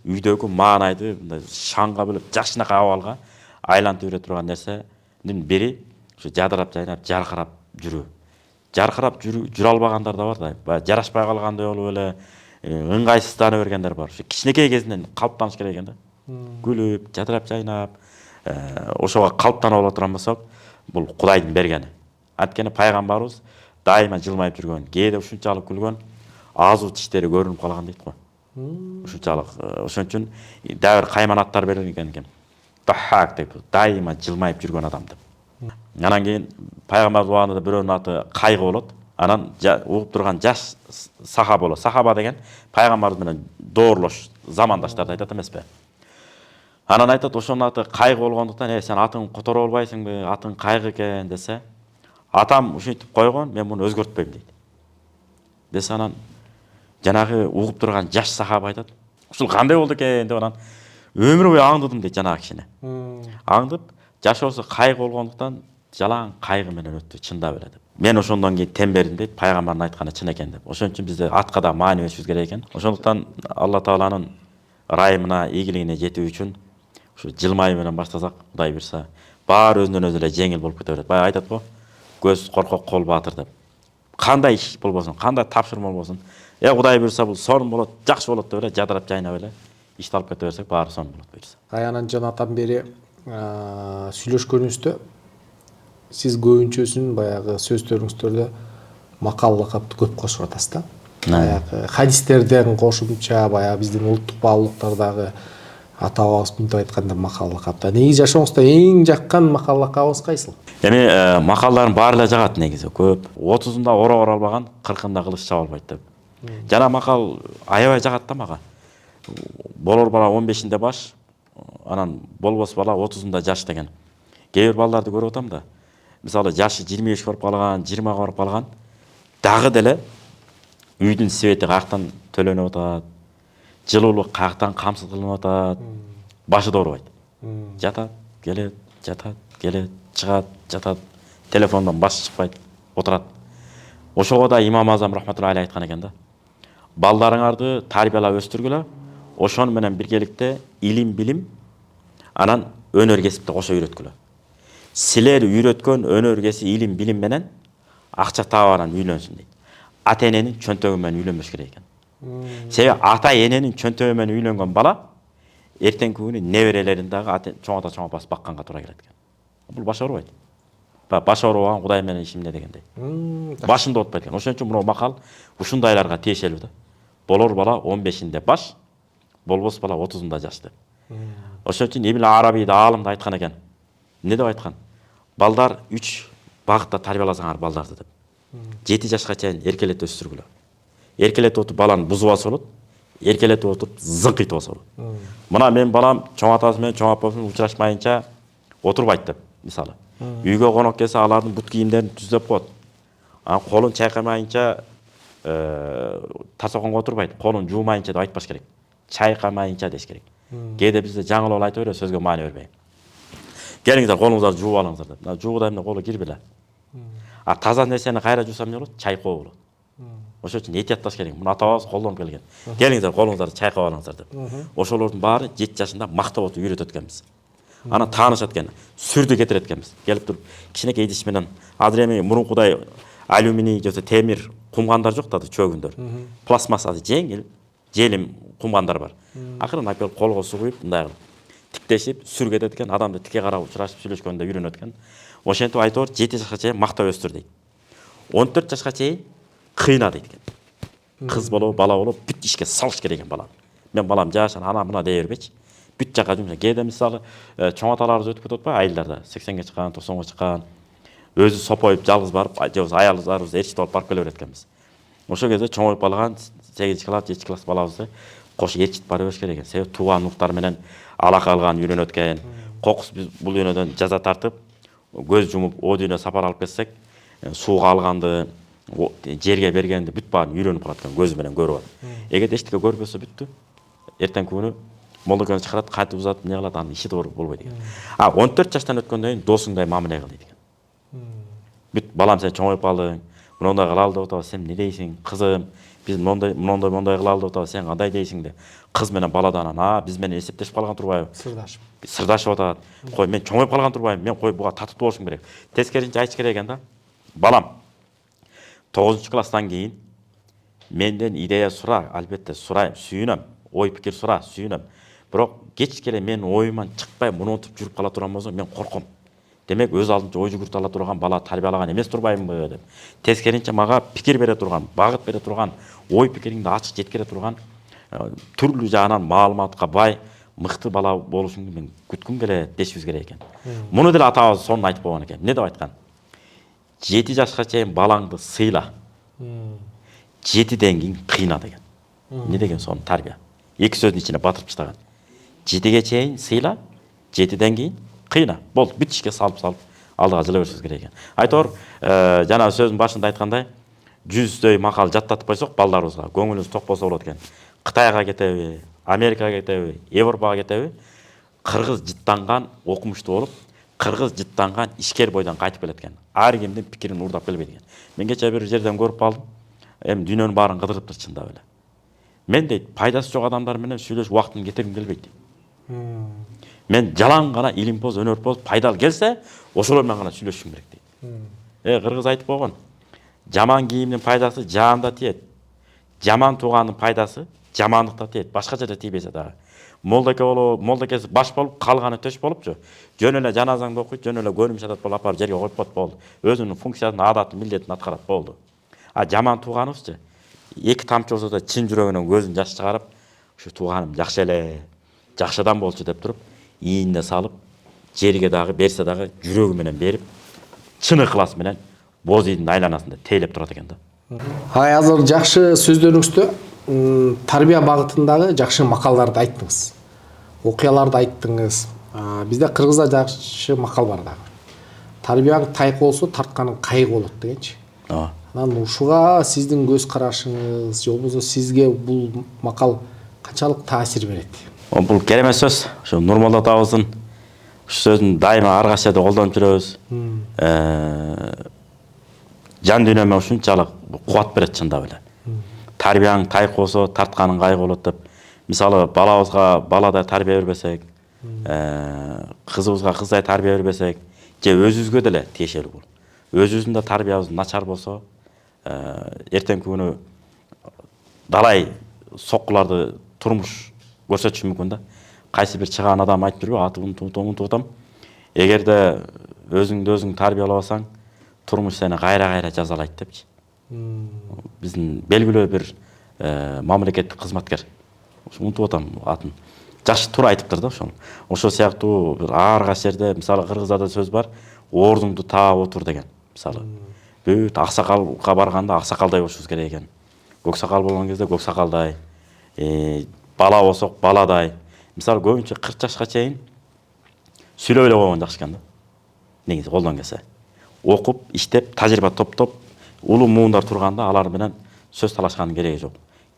Үйдөгү маанайды мындай шаңга бөлөп, жакшынакай абалга айлантып бере турган нерседин бири ушу жадырап жайнап, жаркырап жүрүү. Жаркырап жүрө албагандар да бар да. Баягы жарашпай калгандай болуп эле ыңгайсыздана бергендер бар. Ушу кичинекей кезинен калыптаныш керек экен да. Күлүп, жадырап жайнап, ошого калыптанып ала турган болсок, бул Кудайдын бергени. Анткени пайгамбарыбыз дайыма жылмайып жүргөн, кээде ушунчалык күлгөн, азуу тиштери көрүнүп калган дейт го. Ушунчалык ошон үчүн дагы бир кайман аттар берилген экен. Дахак деп дайыма жылмайып жүргөн адам деп. Анан кийин пайгамбар убагында бирөөнүн аты Кайгы болот. Анан угуп турган жаш сахаба болот. Сахаба деген пайгамбар менен доорлош замандаштарды айтат эмеспи? Анан айтат, ошонун аты Кайгы болгондуктан, сен атың Которо болбайсыңбы, атың Кайгы экен десе, атам ушинтип койгон, мен муну өзгөртпөйм дейт. Десе анан жанагы угуп турган жаш сахаба айтат, ушул кандай болду экен деп анан өмүр бою аңдыдым дейт жанагы кишини. Аңдып, жашоосу кайгы болгондуктан жалаң кайгы менен өттү, чындап эле деп. Мен ошондон кийин тем бердим дейт, пайгамбардын айтканы чын экен деп. Ошон үчүн бизде атка да маани беришибиз керек экен. Ошондуктан Алла Тааланын ырайымына, ийгилигине жетүү үчүн ушу жылмай менен баштасак, Кудай буйрса, баары өзүнөн өзү эле жеңил болуп кете берет. Баягы айтат го, көз коркок, кол баатыр деп. Кандай иш болбосун, кандай тапшырма болбосун, Кудай буйрса бул сонун болот, жакшы болот деп эле жадырап жайнап эле ишти алып кете берсек, баары сонун болот буйрса. Аянан жанатан бери сүйлөшкөнүбүздө сиз көбүнчөсүн баягы сөздөрүңүздөрдө макал лакапты көп кошуп атасыз да. Баягы хадистерден кошумча, баягы биздин улуттук баалуулуктардагы ата бабабыз мынтип айтканда макал лакапта. Негизи жашооңузда эң жаккан макал лакабыңыз кайсыл? Эми макалдардын баары эле жагат негизи, көп. 30-ында ора албаган, 40-ында кылыч чаба албайт деп. Жана макал аябай жагат да мага. Болор бала 15-inde баш, анан болбос бала 30-ында жаш деген. Кээ бир балдарды көрүп атам да. Мисалы жашы 23 болуп калган, 20 барып калган, дагы деле үйдүн свети каяктан төлөнүп атат, жылуулук каяктан камсыз кылынып атат, башы да оорубайт. Жатат, келет, чыгат, жатат, телефондон башы чыкпайт, отурат. Ошого да Имам Азам рахматуллахи алейхи айткан экен да. Балдарыңарды тарбиялап өстүргүлө, ошону менен биргеликте илим, билим, анан өнөр кесипти кошо үйрөткүлө. Силер үйрөткөн өнөр кесип, илим, билим менен акча таап анан үйлөнсүн дейт. Ата эненин чөнтөгү менен үйлөнбөш керек экен. Себеби ата эненин чөнтөгү менен үйлөнгөн бала эртеңки күнү неберелерин дагы чоң ата басып бакканга туура келет экен. Бул баш оорубайт. Баш оорубаган Кудай менен ишимде дегендей. Башында отпайт экен. Ошон үчүн мына макал ушундайларга тиешелүү да. Болор бала 15-inde баш, болбос бала 30-ында жаш деп. Ошон үчүн Ибн Араби да аалым да айткан экен. Эмне деп айткан? Балдар 3 багытта тарбияласаңар балдарды деп. 7 жашка чейин эркелетип өстүргүлө. Эркелетип отуруп баланы бузуп алса болот, эркелетип отуруп зыңкыйтып алса болот. Мына мен балам чоң атасы менен чоң апасы менен учурашмайынча отурбайт деп, мисалы. Үйгө конок келсе алардын бут кийимдерин түзөп коет. Анан колун чайкамайынча тасоконго отурбайт, колун жуумайынча деп айтпаш керек. Чайкамайынча деш керек. Кээде бизде жаңыл айтып берет, сөзгө маани бербей. Келиңиздер, колуңуздарды жууп алыңыздар деп. Мына жуууда эмне колу кирбеле. А таза нерсени кайра жуусам эмне болот? Чайкоо болот. Ошон үчүн этиятташ керек. Муну ата бабабыз колдонуп келген. Келиңиздер, колуңуздарды чайкап алыңыздар деп. Ошолордун баары 7 жашында мактап отуп үйрөтөт экенбиз. Анан таанышат экен, сүрдү кетирет экенбиз. Келип туруп кичинекей идиш менен азыр эми мурункудай алюминий же темир кумгандар жок да, чөгүндөр. Пластмасса жеңил, желим кумгандар бар. Акырын алып келип колго суу куюп, мындай кылып тиктешип, сүргетет экен, адамды тике карап учурашып сүйлөшкөндө үйрөнөт экен. Ошентип айтор 7 жашка чейин мактап өстүр дейт. 14 жашка чейин кыйна дейт экен. Кыз болобу, бала болобу, бүт ишке салыш керек экен баланы. Мен балам жашан ана мына дей бербечи. Бүт жака жумша. Кээде мисалы чоң аталарыбыз өтүп кетип атпайбы айылдарда, 80ге чыккан, 90га чыккан, өзү сопоюп жалгыз барып, же аялдарыбызды эрчитип алып барып келе берет экенбиз. Ошол кезде чоңоюп калган 8 класс, 7 класс балабызды кош эрчитип бара бериш керек экен. Себеби тууган уктар менен алака алган үйрөнөт экен. Кокус биз бул дүйнөдөн жаза тартып, көз жумуп, о дүйнө сапар алып кетсек, сууга алганды, жерге бергенди бүт баарын үйрөнүп калат экен, көзү менен көрүп алат. Эгерде эчтеке көрбөсө бүттү. Эртеңки күнү молдокөн чыгарат, кантип узат, эмне кылат, анын иши болбойт экен. 14 жаштан өткөндөн кийин досуңдай мамиле кыл дейт экен. Бүт балам сен чоңоюп калдың, мындай кылалы деп атабыз, сен эмне дейсиң, кызым? Биз мондай кылалы деп атабыз, сен кандай дейсиң деп. Кыз менен баладан биз менен эсептешип калган турбайбы? Сырдашып атат. Кой, мен чоңоюп калган турбайбымы? Мен кой буга татыктуу болушум керек. Тескерисинче айтыш керек экен да. Балам, 9-класстан кийин менден идея сура, албетте сурайм, сүйүнөм, ой пикир сура, сүйүнөм. Бирок кечке эле менин оюман чыкпай мунутуп жүрүп кала турган болсоң, мен корком. демек өз алдынча ой жүгүртө ала турган бала тарбиялаган эмес турбаймынбы деп. Тескеринче мага пикир бере турган, багыт бере турган, ой пикириңди ачык жеткире турган, түрлүү жагынан маалыматка бай, мыкты бала болушун мен күткүм келет дешибиз керек экен. Муну деле атабыз сонун айтып койгон экен. Эмне деп айткан? 7 жашка чейин балаңды сыйла. 7ден кийин кыйна деген. Эмне деген сонун тарбия? Эки сөздүн ичине батырып таштаган. 7ге чейин сыйла, 7ден кийин кыйна. Болду, бүт ишке салып алдыга жыла беришибиз керек экен. Айтор, жана сөздүн башында айткандай, 100дөй макал жаттатып койсок балдарыбызга көңүлүбүз ток болсо болот экен. Кытайга кетеби, Америкага кетеби, Европага кетеби, кыргыз жыттанган окумуштуу болуп, кыргыз жыттанган ишкер бойдон кайтып келет экен. Ар кимдин пикирин уурдап келбейт экен. Мен кече бир жерден көрүп калдым. Эми дүйнөнүн баарын кыдырыптыр чындап эле. Мен дейт, пайдасы жок адамдар менен сүйлөшүп убактын кетиргим келбейт. Мен жалаң гана илимпоз, өнөрпоз, пайдал келсе, ошолор менен гана сүйлөшүшүм керек дейт. Кыргыз айтып койгон. Жаман кийимдин пайдасы жаанда тиет. Жаман туугандын пайдасы жамандыкта тиет. Башка жерде тийбесе дагы. Молдакеси баш болуп, калганы төш болупчу. Жөн эле жаназаңды окуйт, жөн эле көнүм шатат болуп апарып жерге коюп коет болду. Өзүнүн функциясын, адатын, милдетин аткарат болду. А жаман тууганыбызчы, эки тамчы болсо да чын жүрөгүнөн көзүн жаш чыгарып, ушу тууганым жакшы эле, жакшы адам болчу деп туруп, ийине салып, жерге дагы берсе дагы жүрөгү менен берип, чын ыхлас менен боз ийдин айланасында тейлеп турат экен да. Азыр жакшы сөздөрүңүздө тарбия багытындагы жакшы макалдарды айттыңыз. Окуяларды айттыңыз. Бизде кыргызда жакшы макал бар дагы. Тарбияң тайкы болсо, тартканың кайгы болот дегенчи. Анан ушуга сиздин көз карашыңыз, же болбосо сизге бул макал канчалык таасир берет? Бул керемет сөз. Ошо Нурмолдо атабыздын ушу сөзүн дайыма ар кайсы жерде колдонуп жүрөбүз. Жан дүйнөмө ушунчалык кубат берет чындап эле. Тарбияң тайкы болсо, тартканың кайгы болот деп. Мисалы, балабызга баладай тарбия бербесек, кызыбызга кыздай тарбия бербесек, же өзүбүзгө деле тиешелүү бул. Өзүбүздүн да тарбиябыз начар болсо, эртеңки күнү далай соккуларды турмуш көрсөтүшү мүмкүн да. Кайсы бир чыгаан адам айтып жүрбү, атымын тутам. Эгерде өзүңдү өзүң тарбиялабасаң, турмуш сени кайра жазалайт депчи. Биздин белгилүү бир мамлекеттик кызматкер. Унутуп атам атын. Жакшы туура айтыптыр да ошону. Ошол сыяктуу бир ар кайсы жерде, мисалы кыргызда сөз бар, ордуңду таап отур деген. Мисалы, бүт аксакалга барганда аксакалдай болушубуз керек экен. Көк сакал болгон кезде көк сакалдай, бала болсок баладай. Мисалы, көбүнчө 40 жашка чейин сүйлөп эле койгон жакшы экен да. Негизи колдон келсе. Окуп, иштеп, тажрыйба топтоп, улуу муундар турганда алар менен сөз талашкандын кереги жок.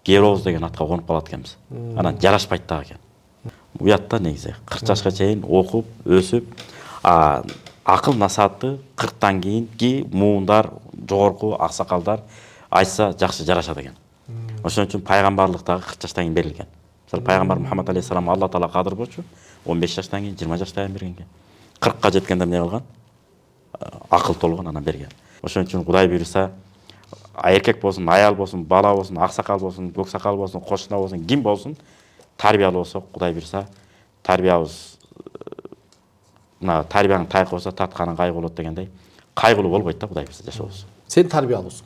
Героз деген атка конуп калат экенбиз. Анан жарашпайт дагы экен. Уятта негизи 40 жашка чейин окуп, өсүп, акыл насаатты 40тан кийинки муундар, жогорку аксакалдар айтса жакшы жарашат экен. Ошон үчүн пайгамбарлык дагы 40 жаштан кийин берилген. Мисалы, пайгамбар Мухаммад алейхиссалам Алла таала кадыр болчу, 15 жаштан кийин, 20 жаштан берген экен. 40ка жеткенде эмне кылган? Акыл толгон, анан берген. Ошон үчүн Кудай буйруса, эркек болсун, аял болсун, бала болсун, аксакал болсун, көк сакал болсун, кошуна болсун, ким болсун, тарбиялуу болсок, Кудай буйруса, тарбиябыз тарбияң тайкы болсо, тартканың кайгы болот дегендей, кайгылуу болбойт да Кудай буйруса жашообуз. Сен тарбиялуусуң.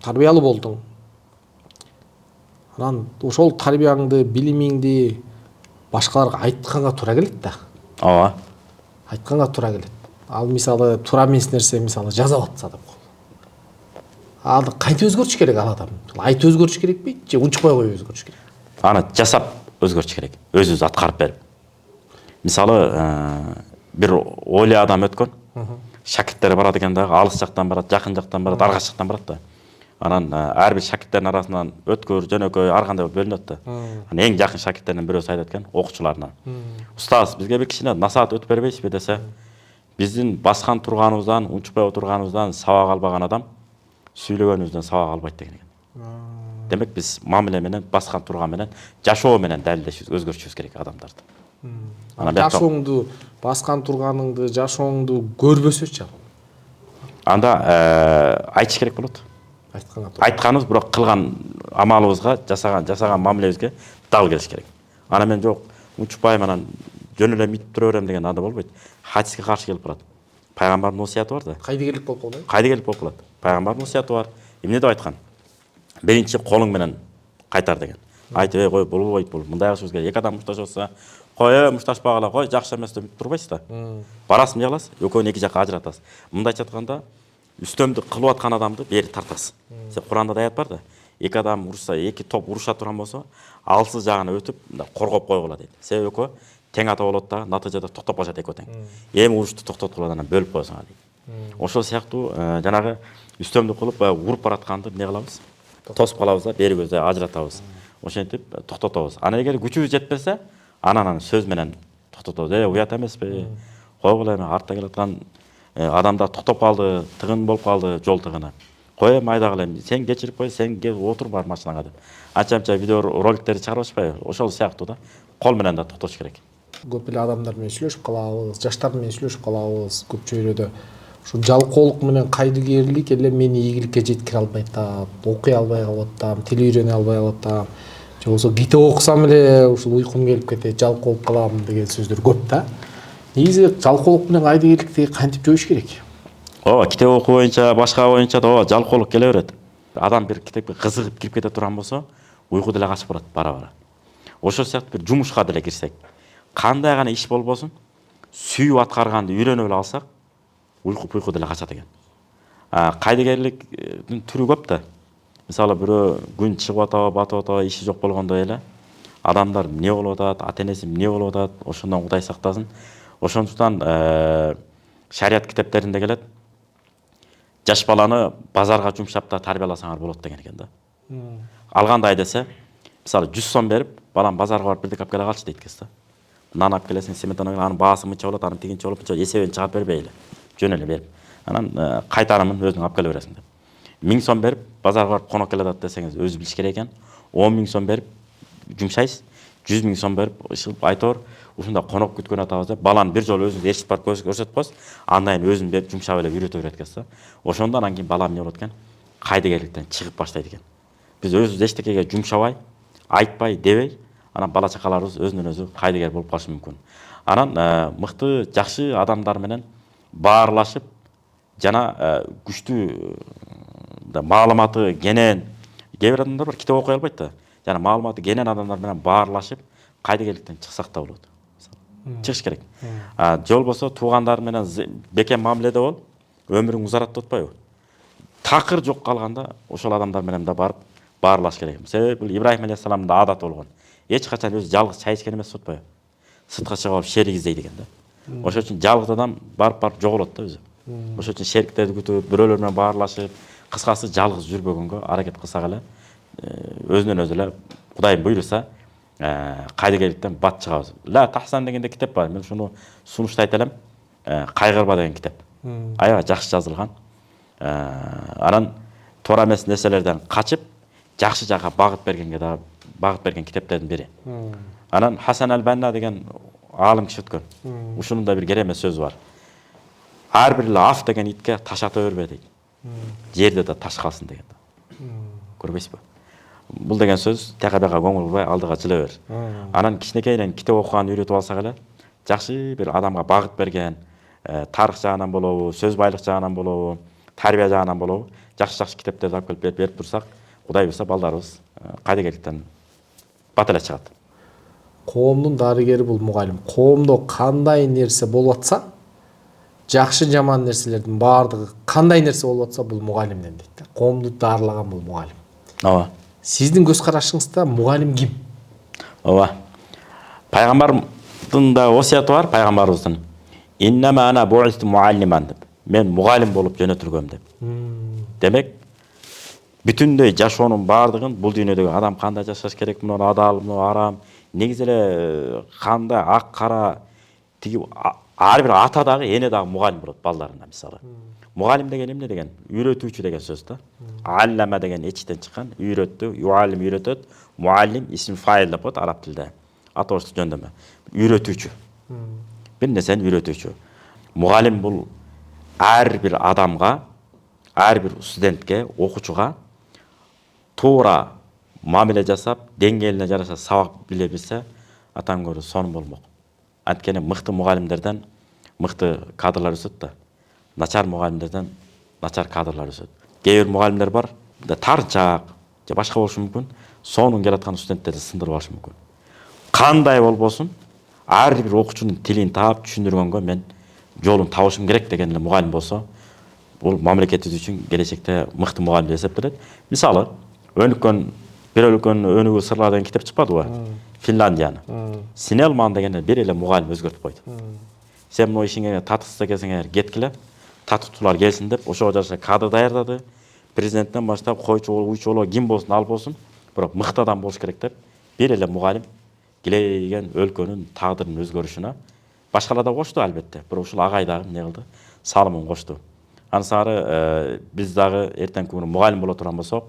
Тарбиялуу болдуң. Анан ошол тарбияңды, билимиңди башкаларга айтканга туура келет да. Ооба. Айтканга туура келет. Ал мисалы туура эмес нерсе, мисалы жазалап атса деп кол. Аны кантип өзгөртүш керек ал адам? Айтып өзгөртүш керекпи, же унчукпай коюп өзгөртүш керек? Аны жасап өзгөртүш керек. Өзүбүз аткарып берип. Мисалы, бир ойлуу адам өткөн. Шакирттери барат экен дагы, алыс жактан барат, жакын жактан барат, ар кайсы жактан барат да. Анан ар бир шакирттердин арасынан өткөр, жөнөкөй, ар кандай болуп бөлүнөт да. Анан эң жакын шакирттеринин бирөөсү айтат экен, окуучуларынан. Устаз, бизге бир кичине насаат өтүп бербейсизби десе, биздин баскан турганыбыздан, унчукпай отурганыбыздан сабак албаган адам сүйлөгөнүбүздөн сабак албайт деген экен. Демек биз мамиле менен, баскан турган менен, жашоо менен далилдешибиз, өзгөртүшүбүз керек адамдарды. Жашооңду, баскан турганыңды, жашооңду көрбөсөчү. Анда айтыш керек болот. Айтканыбыз бирок кылган амалыбызга, жасаган мамилебизге дал келиш керек. Ана мен жок, унчукпайм, анан жөн эле митип тура берем деген ада болбойт. Хадиске каршы келип калат. Пайгамбардын осуяты бар да. Кайдыгерлик болуп калды. Кайдыгерлик болуп калат. Пайгамбардын осуяты бар. Эмне деп айткан? Биринчи колуң менен кайтар деген. Айтып, кой болбойт бул. Мындай кылышыбыз керек. Эки адам мушташ болсо, кой мушташпагыла, кой жакшы эмес деп турбайсыз да. Барасың эмне кыласыз? Экөөнү эки жакка ажыратасыз. Мындайча айтканда, үстөмдүк кылып аткан адамды бери тартасыз. Куранда да аят бар да. Эки адам урушса, эки топ уруша турган болсо, алсыз жагына өтүп, коргоп койгула дейт. Себеби экөө тең ата болот да, натыйжада токтоп калышат экөө тең. Эми урушту токтоткула анан бөлүп койсоң дейт. Ошол сыяктуу жанагы үстөмдүк кылып уруп баратканды эмне кылабыз? Тосуп калабыз да, бери көздөй ажыратабыз. Ошентип токтотобуз. Анан эгер күчүбүз жетпесе, анан сөз менен токтотобуз. Уят эмеспи? Койгула эми артта келаткан адамдар токтоп калды, тыгын болуп калды, жол тыгыны. Кой майдагыла эми сен кечирип кой, сен кеп отур бар машинаңа деп. Анча видео роликтерди чыгарып атышпайбы? Ошол сыяктуу да. Кол менен да токтош керек. Көп эле адамдар менен сүйлөшүп калабыз, жаштар менен сүйлөшүп калабыз. Көп жерлерде ушу жалкоолук менен кайдыгерлик эле мени ийгиликке жеткире албайт да, окуй албай калып атам, тил үйрөнө албай калып атам. Же болбосо китеп окусам эле ушул уйкум келип кетет, жалкоолуп калам деген сөздөр көп да. Негизи жалкоолук менен кайдыгерликти кантип жоюш керек? Ооба, китеп окуу боюнча, башка боюнча да ооба жалкоолук келе берет. Адам бир китепке кызыгып кирип кете турган болсо, уйку деле качып барат бара-бара. Ошол сыяктуу бир жумушка деле кирсек, кандай гана иш болбосун, сүйүп аткарганды үйрөнүп эле алсак, уйку деле качат экен. Кайдыгерликтин түрү көп да. Мисалы бирөө күн чыгып атабы, батып атабы, иши жок болгондой эле адамдар эмне болуп атат, ата-энеси эмне болуп атат, ошондон Кудай сактасын. Ошондуктан шарият китептеринде келет. Жаш баланы базарга жумшап да тарбияласаңар болот деген экен да. Алгандай десе, мисалы 100 сом берип, балам базарга барып бирдек алып келе калчы дейт кез да. Нан алып келесиң, сметана, анын баасы мынча болот, анын тигинче болот, мынча эсебин чыгарып бербейли. Жөн эле берип. Анан кайтарымын өзүң алып келе бересиң деп. 1000 сом берип базарга барып конок келе атат десеңиз, өзү билиш керек экен. 10.000 сом берип жумшайсыз. 100.000 сом берип ишилип айтор, ушунда конок күткөн атабыз деп, баланы бир жолу өзүң ээрчип барып көрсөтүп коесуз, андан кийин өзүң берип жумшап эле үйрөтө берет экенсиз да. Ошондон анан кийин бала эмне болот экен? Кайдыгерликтен чыгып баштайт экен. Биз өзүбүз эчтекеге жумшабай, айтпай, дебей, анан бала чакаларыбыз өзүнөн өзү кайдыгер болуп калышы мүмкүн. Анан мыкты, жакшы адамдар менен баарлашып, жана күчтүү маалыматы кенен, кээ бир адамдар бар китеп окуй албайт да. Жана маалыматы кенен адамдар менен баарлашып, кайдыгерликтен чыксак да болот. Чыгыш керек. Же болбосо туугандар менен бекем мамиледе бол, өмүрүң узарат деп атпайбы? Такыр жок калганда ошол адамдар менен да барып баарлаш керек. Себеби Ибрахим алейхиссаламдын да адаты болгон. Эч качан өзү жалгыз чай ичкен эмес деп атпайбы? Сыртка чыгып алып шерик издейт экен да. Ошол үчүн жалгыз адам барып жоголот да өзү. Ошол үчүн шериктерди күтүп, бирөөлөр менен баарлашып, кыскасы жалгыз жүрбөгөнгө аракет кылсак эле, өзүнөн өзү эле Кудайым буйруса, кайдыгерликтен бат чыгабыз. Ла Тахсан дегенде китеп бар. Мен ушуну сунуштайт элем. Кайгырба деген китеп. Аябай жакшы жазылган. Анан туура эмес нерселерден качып, жакшы жакка багыт бергенге да багыт берген китептердин бири. Анан Хасан аль-Банна деген аалым киши өткөн. Ушунун да бир керемет сөзү бар. Ар бир эле аф деген итке таш ата бербе дейт. Жерде да таш калсын деген. Көрбөйсүзбү? Бул деген сөз тияка бияка көңүл бурбай алдыга жыла бер. Анан кичинекейден китеп окуганды үйрөтүп алсак эле, жакшы бир адамга багыт берген, тарых жагынан болобу, сөз байлык жагынан болобу, тарбия жагынан болобу, жакшы китептерди алып келип берип турсак, Кудай буйруса балдарыбыз кайдыгерликтен бат эле чыгат. Коомдун дарыгери бул мугалим. Коомдо кандай нерсе болуп атса, жакшы жаман нерселердин баардыгы кандай нерсе болуп атса бул мугалимден дейт. Коомду дарылаган бул мугалим. Ооба. Сиздин көз карашыңызда мугалим ким? Ооба. Пайгамбардын да осуяты бар, пайгамбарыбыздын. Иннама ана бу'исту муаллиман деп. Мен мугалим болуп жөнөтүлгөм деп. Демек, бүтүндөй жашоонун баардыгын бул дүйнөдөгү адам кандай жашаш керек, муну адал, муну арам, негизи эле кандай ак кара тиги ар бир ата дагы эне дагы мугалим болот балдарына мисалы. Мугалим деген эмне деген? Үйрөтүүчү деген сөз да. Аллама деген эчтен чыккан, үйрөттү, юалим үйрөтөт, муаллим исм фаил деп коет араб тилде. Атоштук жөндөмө. Үйрөтүүчү. Бир нерсени үйрөтүүчү. Мугалим бул ар бир адамга, ар бир студентке, окуучуга туура мамиле жасап, деңгээлине жараша сабак биле билсе, атаң көрү сонун болмок. Анткени мыкты мугалимдерден мыкты кадрлар өсөт да. Начар мугалимдерден начар кадрлар өсөт. Кээ бир мугалимдер бар, тар жак же башка болушу мүмкүн. Сонун келаткан студенттерди сындырып алышы мүмкүн. Кандай болбосун, ар бир окуучунун тилин таап түшүндүргөнгө мен жолун табышым керек деген эле мугалим болсо, бул мамлекетибиз үчүн келечекте мыкты мугалим деп эсептелет. Мисалы, өнүккөн бир өлкөнүн өнүгүү сырлары деген китеп чыкпадыбы? Финляндияны. Синелман деген бир эле мугалим өзгөртүп койду. Сен мына ишиңе татыксыз экенсиңер кеткиле, татыктуулар келсин деп ошого жараша кадр даярдады. Президенттен баштап койчу болобу, уйчу болобу, ким болсун ал болсун, бирок мыкты адам болуш керек деп бир эле мугалим килейген өлкөнүн тагдырынын өзгөрүшүнө башкалар да кошту албетте. Бирок ушул агай дагы эмне кылды? Салымын кошту. Ансары биз дагы эртеңки күнү мугалим боло турган болсок,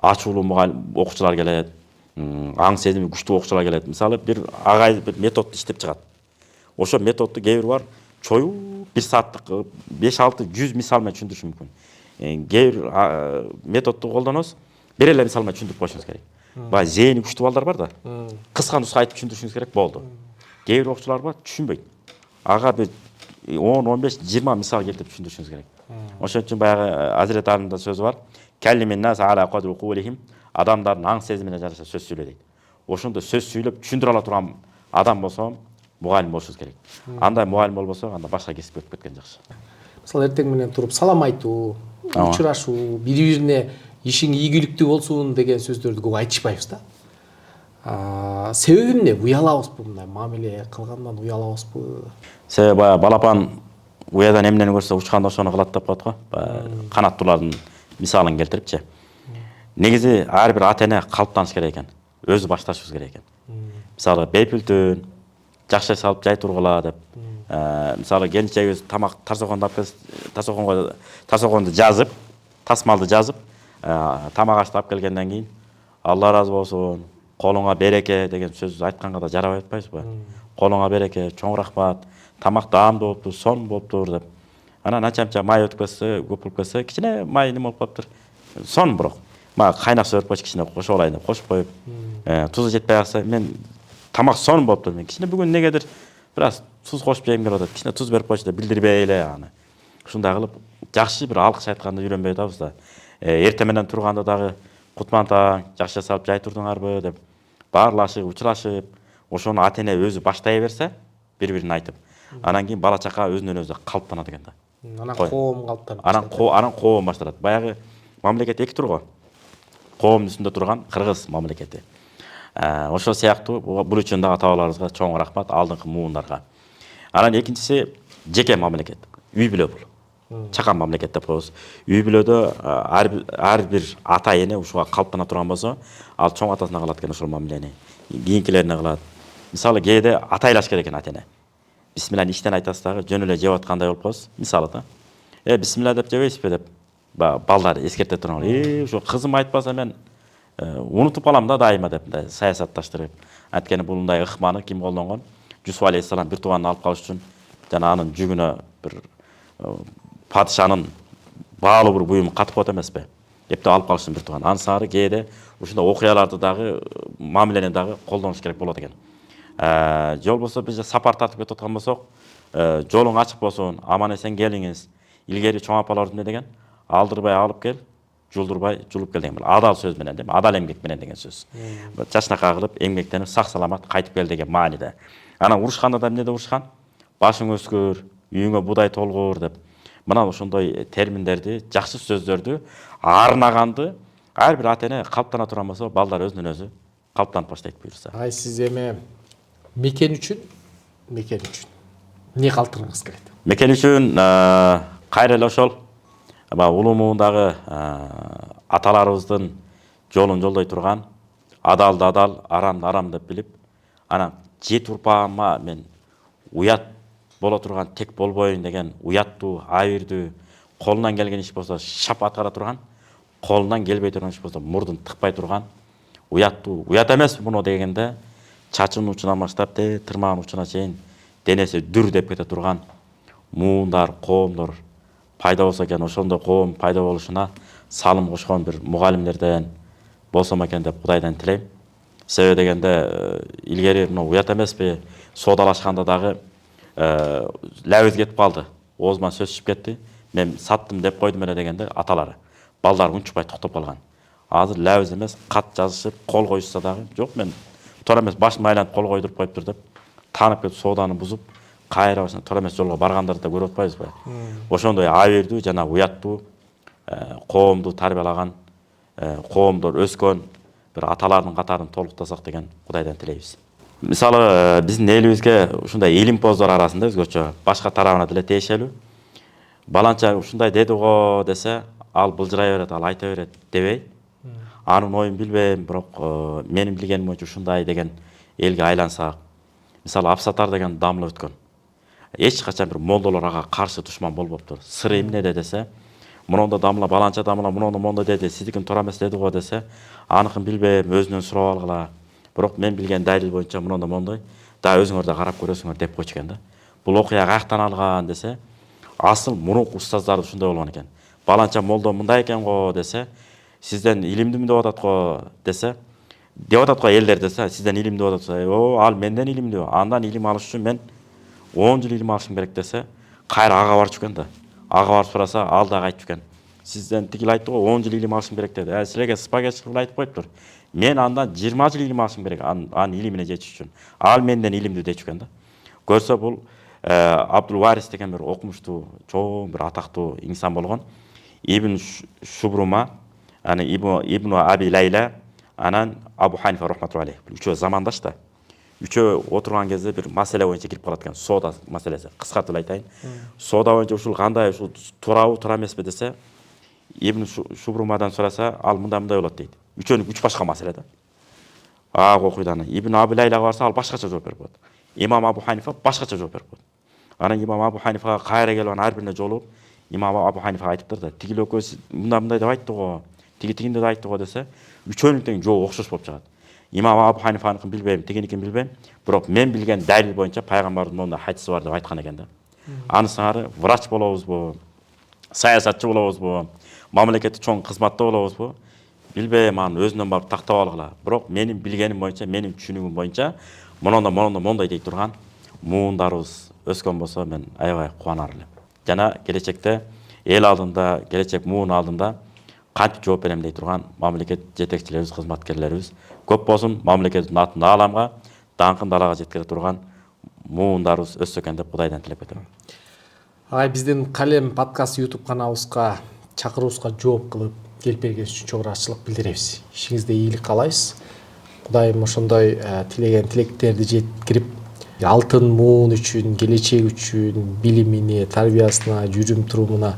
ачуулуу мугалим окуучулар келет, аң сезими күчтүү окуучулар келет. Мисалы, бир агай бир методду иштеп чыгат. Ошо методду кээ бир бар чоюу 1 сааттык 5-6-100 мисал менен түшүндүрүш мүмкүн. Кээ бир методду колдоносуз, бир эле мисал менен түшүндүрүп коюшуңуз керек. Баягы зээни күчтүү балдар бар да. Кыска нуска айтып түшүндүрүшүңүз керек болду. Кээ бир окуучулар бар түшүнбөйт. Ага бир 10-15-20 мисал келтирип түшүндүрүшүңүз керек. Ошон үчүн баягы Азирет Алимда сөзү бар. Каллимин нас ала кадри кулихим, адамдардын аң сезимине жараша сөз сүйлө дейт. Ошондо сөз сүйлөп түшүндүрө ала турган адам болсо, мугалим болушубуз керек. Андай мугалим болбосо, анда башка кесип өтүп кеткен жакшы. Мисалы эртең менен туруп салам айтуу, учурашуу, бири-бирине ишиң ийгиликтүү болсун деген сөздөрдү көп айтышпайбыз да. Себеби эмне? Уялабызбы мындай мамиле кылгандан уялабызбы? Себеби балапан уядан эмнени көрсө учканда ошону кылат деп коет го. Канаттуулардын мисалын келтирипчи. Негизи ар бир ата эне калыптаныш керек экен. Өзү башташыбыз керек экен. Мисалы, бейпүлтүн жакшы салып жай тургула деп. Мисалы, келинчегибиз тамак тарсоконду жазып, тасмалды жазып, тамак ашты алып келгенден кийин Алла разы болсун, колуңа береке деген сөз айтканга да жарабай атпайбызбы? Колуңа береке, чоң рахмат, тамак даамдуу болуптур, сонун болуптур деп. Анан анча май өтүп кетсе, көп болуп кетсе, кичине май неме болуп калыптыр. Сонун бирок. Мага кайнап сөрүп койчу, кичине кошо алайын деп кошуп коюп, тузу жетпей калса, мен тамак сонун болуптур, мен кичине бүгүн негедир бир аз туз кошуп жейм келип атат. Кичине туз берип койчу деп билдирбей эле аны. Ушундай кылып, жакшы бир алкыш айтканды үйрөнбөй атабыз да. Эртең менен турганда дагы кутман таң, жакшы салып жай турдуңарбы деп баарлашып, учурашып, ошону ата эне өзү баштай берсе, бири-бирине айтып, анан кийин бала чака өзүнөн өзү калыптанат экен да. Анан коом калыптанат. Анан коом башталат. Баягы мамлекет эки турго. Коомдун үстүндө турган кыргыз мамлекети. Ошол сыяктуу бул үчүн дагы аталарыбызга чоң рахмат, алдыңкы муундарга. Анан экинчиси жеке мамлекет. Үй бүлө бул. Чакан мамлекет деп коебуз. Үй бүлөдө ар бир ата эне ушуга калыптана турган болсо, ал чоң атасына кылат экен ошол мамилени. Кийинкилерине кылат. Мисалы, кээде атайлаш керек экен ата эне. Бисмилла иштен айтасыз дагы, жөн эле жеп аткандай болуп коесуз. Мисалы да. Бисмилла деп жебейсизби деп балдар эскерте турган. Ушу кызым айтпаса мен унутуп калам да дайыма деп саясатташтырып. Анткени бул мындай ыкманы ким колдонгон? Жусуп алейхиссалам бир тууганын алып калыш үчүн жана анын жүгүнө бир падышанын баалуу бир буюму катып коет эмеспи? Деп алып калыш үчүн бир тууган. Ансары кээде ушундай окуяларды дагы мамилени дагы колдонуш керек болот экен. Жол болсо биз сапар тартып кетип аткан болсок, жолуң ачык болсун, аман эсен келиңиз. Илгери чоң апалар эмне деген? Алдырбай алып кел, жулдурбай жулуп кел деген. Адал сөз менен, деп, адал эмгек менен деген сөз. Жашнакай кылып, эмгектенип, сак саламат кайтып кел деген мааниде. Анан урушканда да эмне деп урушкан? Башың өскөр, үйүңө будай толгур деп. Мына ошондой терминдерди, жакшы сөздөрдү, арнаганды ар бир ата эне калыптана турган болсо, балдар өзүнөн өзү калыптанып баштайт буюрса. Сиз эми мекен үчүн эмне калтырыңыз керек? Мекен үчүн кайра эле ошол улуу муундагы аталарыбыздын жолун жолдой турган, адалды адал, арамды арам деп билип, анан жет урпагыма мен уят боло турган тек болбоюн деген уяттуу, айырдуу, колунан келген иш болсо шап аткара турган, колунан келбей турган иш болсо мурдун тыкпай турган, уяттуу, уят эмес муну дегенде чачынын учунан баштап тырмагынын учуна чейин денеси дүр деп кете турган муундар, коомдор пайда болсо экен, ошондой коом пайда болушуна салым кошкон бир мугалимдерден болсом экен деп Кудайдан тилейм. Себеби дегенде илгери мына уят эмеспи, соодалашканда дагы ләбиз кетип калды. Оозуман сөз чыгып кетти. Мен саттым деп койдум эле дегенде аталары. Балдар унчукпай токтоп калган. Азыр ләбиз эмес, кат жазышып, кол коюшса дагы, жок мен туура эмес башымды айлантып кол койдуруп коюптур деп таанып кетип сооданы бузуп, кайра башына туура эмес жолго баргандарды да көрүп атпайбызбы? Ошондой абийирдүү жана уяттуу коомду тарбиялаган, коомдор өскөн бир аталардын катарын толуктасак деген Кудайдан тилейбиз. Мисалы, биздин элибизге ушундай илимпоздор арасында өзгөчө башка тарабына деле тиешелүү. Баланча ушундай деди го десе, ал былжырай берет, ал айта берет дебей, анын оюн билбейм, бирок менин билгеним боюнча ушундай деген элге айлансак. Мисалы, Абсатар деген дамыл өткөн. Эч качан бир молдолор ага каршы душман болбоптур. Сыры эмнеде десе, мунондо дамыла, баланча дамыла, мунондо мондо деди, сиздикин туура эмес деди го десе, аныкын билбейм, өзүнөн сурап алгыла. Бирок мен билген далил боюнча мунондо мондой, да өзүңөр да карап көрөсүңөр деп койчу экен да. Бул окуя каяктан алган десе, асыл мурунку устаздары ушундай болгон экен. Баланча молдо мындай экен го десе, сизден илимдүүмүн деп атат го десе, деп атат го элдер десе, сизден илимдүү деп атат. Ал менден илимдүү. Андан илим алыш үчүн мен 10 жыл илим алышым керек десе, кайра ага барчу экен да. Ага барып сураса, ал дагы айтчу экен. Сизден тигил айтты го 10 жыл илим алышым керек деди. Силерге спагетти кылып айтып коюптур. Мен андан 20 жыл илим алышым керек, анын илимине жетиш үчүн. Ал менден илимдүү дечү экен да. Көрсө бул Абдул Варис деген бир окумуштуу, чоң бир атактуу инсан болгон. Ибн Шубрума, аны Ибн Аби Лайла, анан Абу Ханифа рахматуллахи алейх. Үчөө замандаш да. Үчөө отурган кезде бир маселе боюнча кирип калат экен, соода маселеси. Кыскартып айтайын. Соода боюнча ушул кандай, ушул туурабы, туура эмеспи десе, Ибн Шубрумадан сураса, ал мындай болот дейт. Үчөөнүн үч башка маселе да. Окуйдан Ибн Аби Лайлага барса, ал башкача жооп берип коет. Имам Абу Ханифа башкача жооп берип коет. Анан Имам Абу Ханифага кайра келип ар бирине жолугуп, Имам Абу Ханифага айтыптыр да, тигил экөөсү мындай деп айтты го, тигиндей деп айтты го десе, үчөөнүн тең жообу окшош болуп чыгат. Имам Абу Ханифаныкын билбейм, тигиникин билбейм, бирок мен билген далил боюнча пайгамбардын мондай хадиси бар деп айткан экен да. Анысыңары врач болобузбу, саясатчы болобузбу, мамлекетте чоң кызматта болобузбу? Билбейм, аны өзүнөн барып тактап алгыла. Бирок менин билгеним боюнча, менин түшүнүгүм боюнча, мондой дей турган муундарыбыз өскөн болсо мен аябай кубанар элем. Жана келечекте эл алдында, келечек муун алдында кантип жооп берем дей турган мамлекет жетекчилерибиз, кызматкерлерибиз көп болсун. Мамлекеттин атын ааламга, даңкын далага жеткире турган муундарыбыз өссө экен деп Кудайдан тилеп кетем. Биздин Калем подкаст YouTube каналыбызга чакыруубузга жооп кылып келип бергениңиз үчүн чоң ыраазычылык билдиребиз. Ишиңизде ийгилик каалайбыз. Кудайым ошондой тилеген тилектерди жеткирип, алтын муун үчүн, келечек үчүн, билимине, тарбиясына, жүрүм турумуна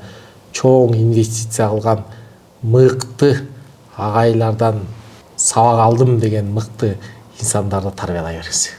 чоң инвестиция кылган мыкты агайлардан сабак алдым деген мыкты инсандарды тарбиялай берсин.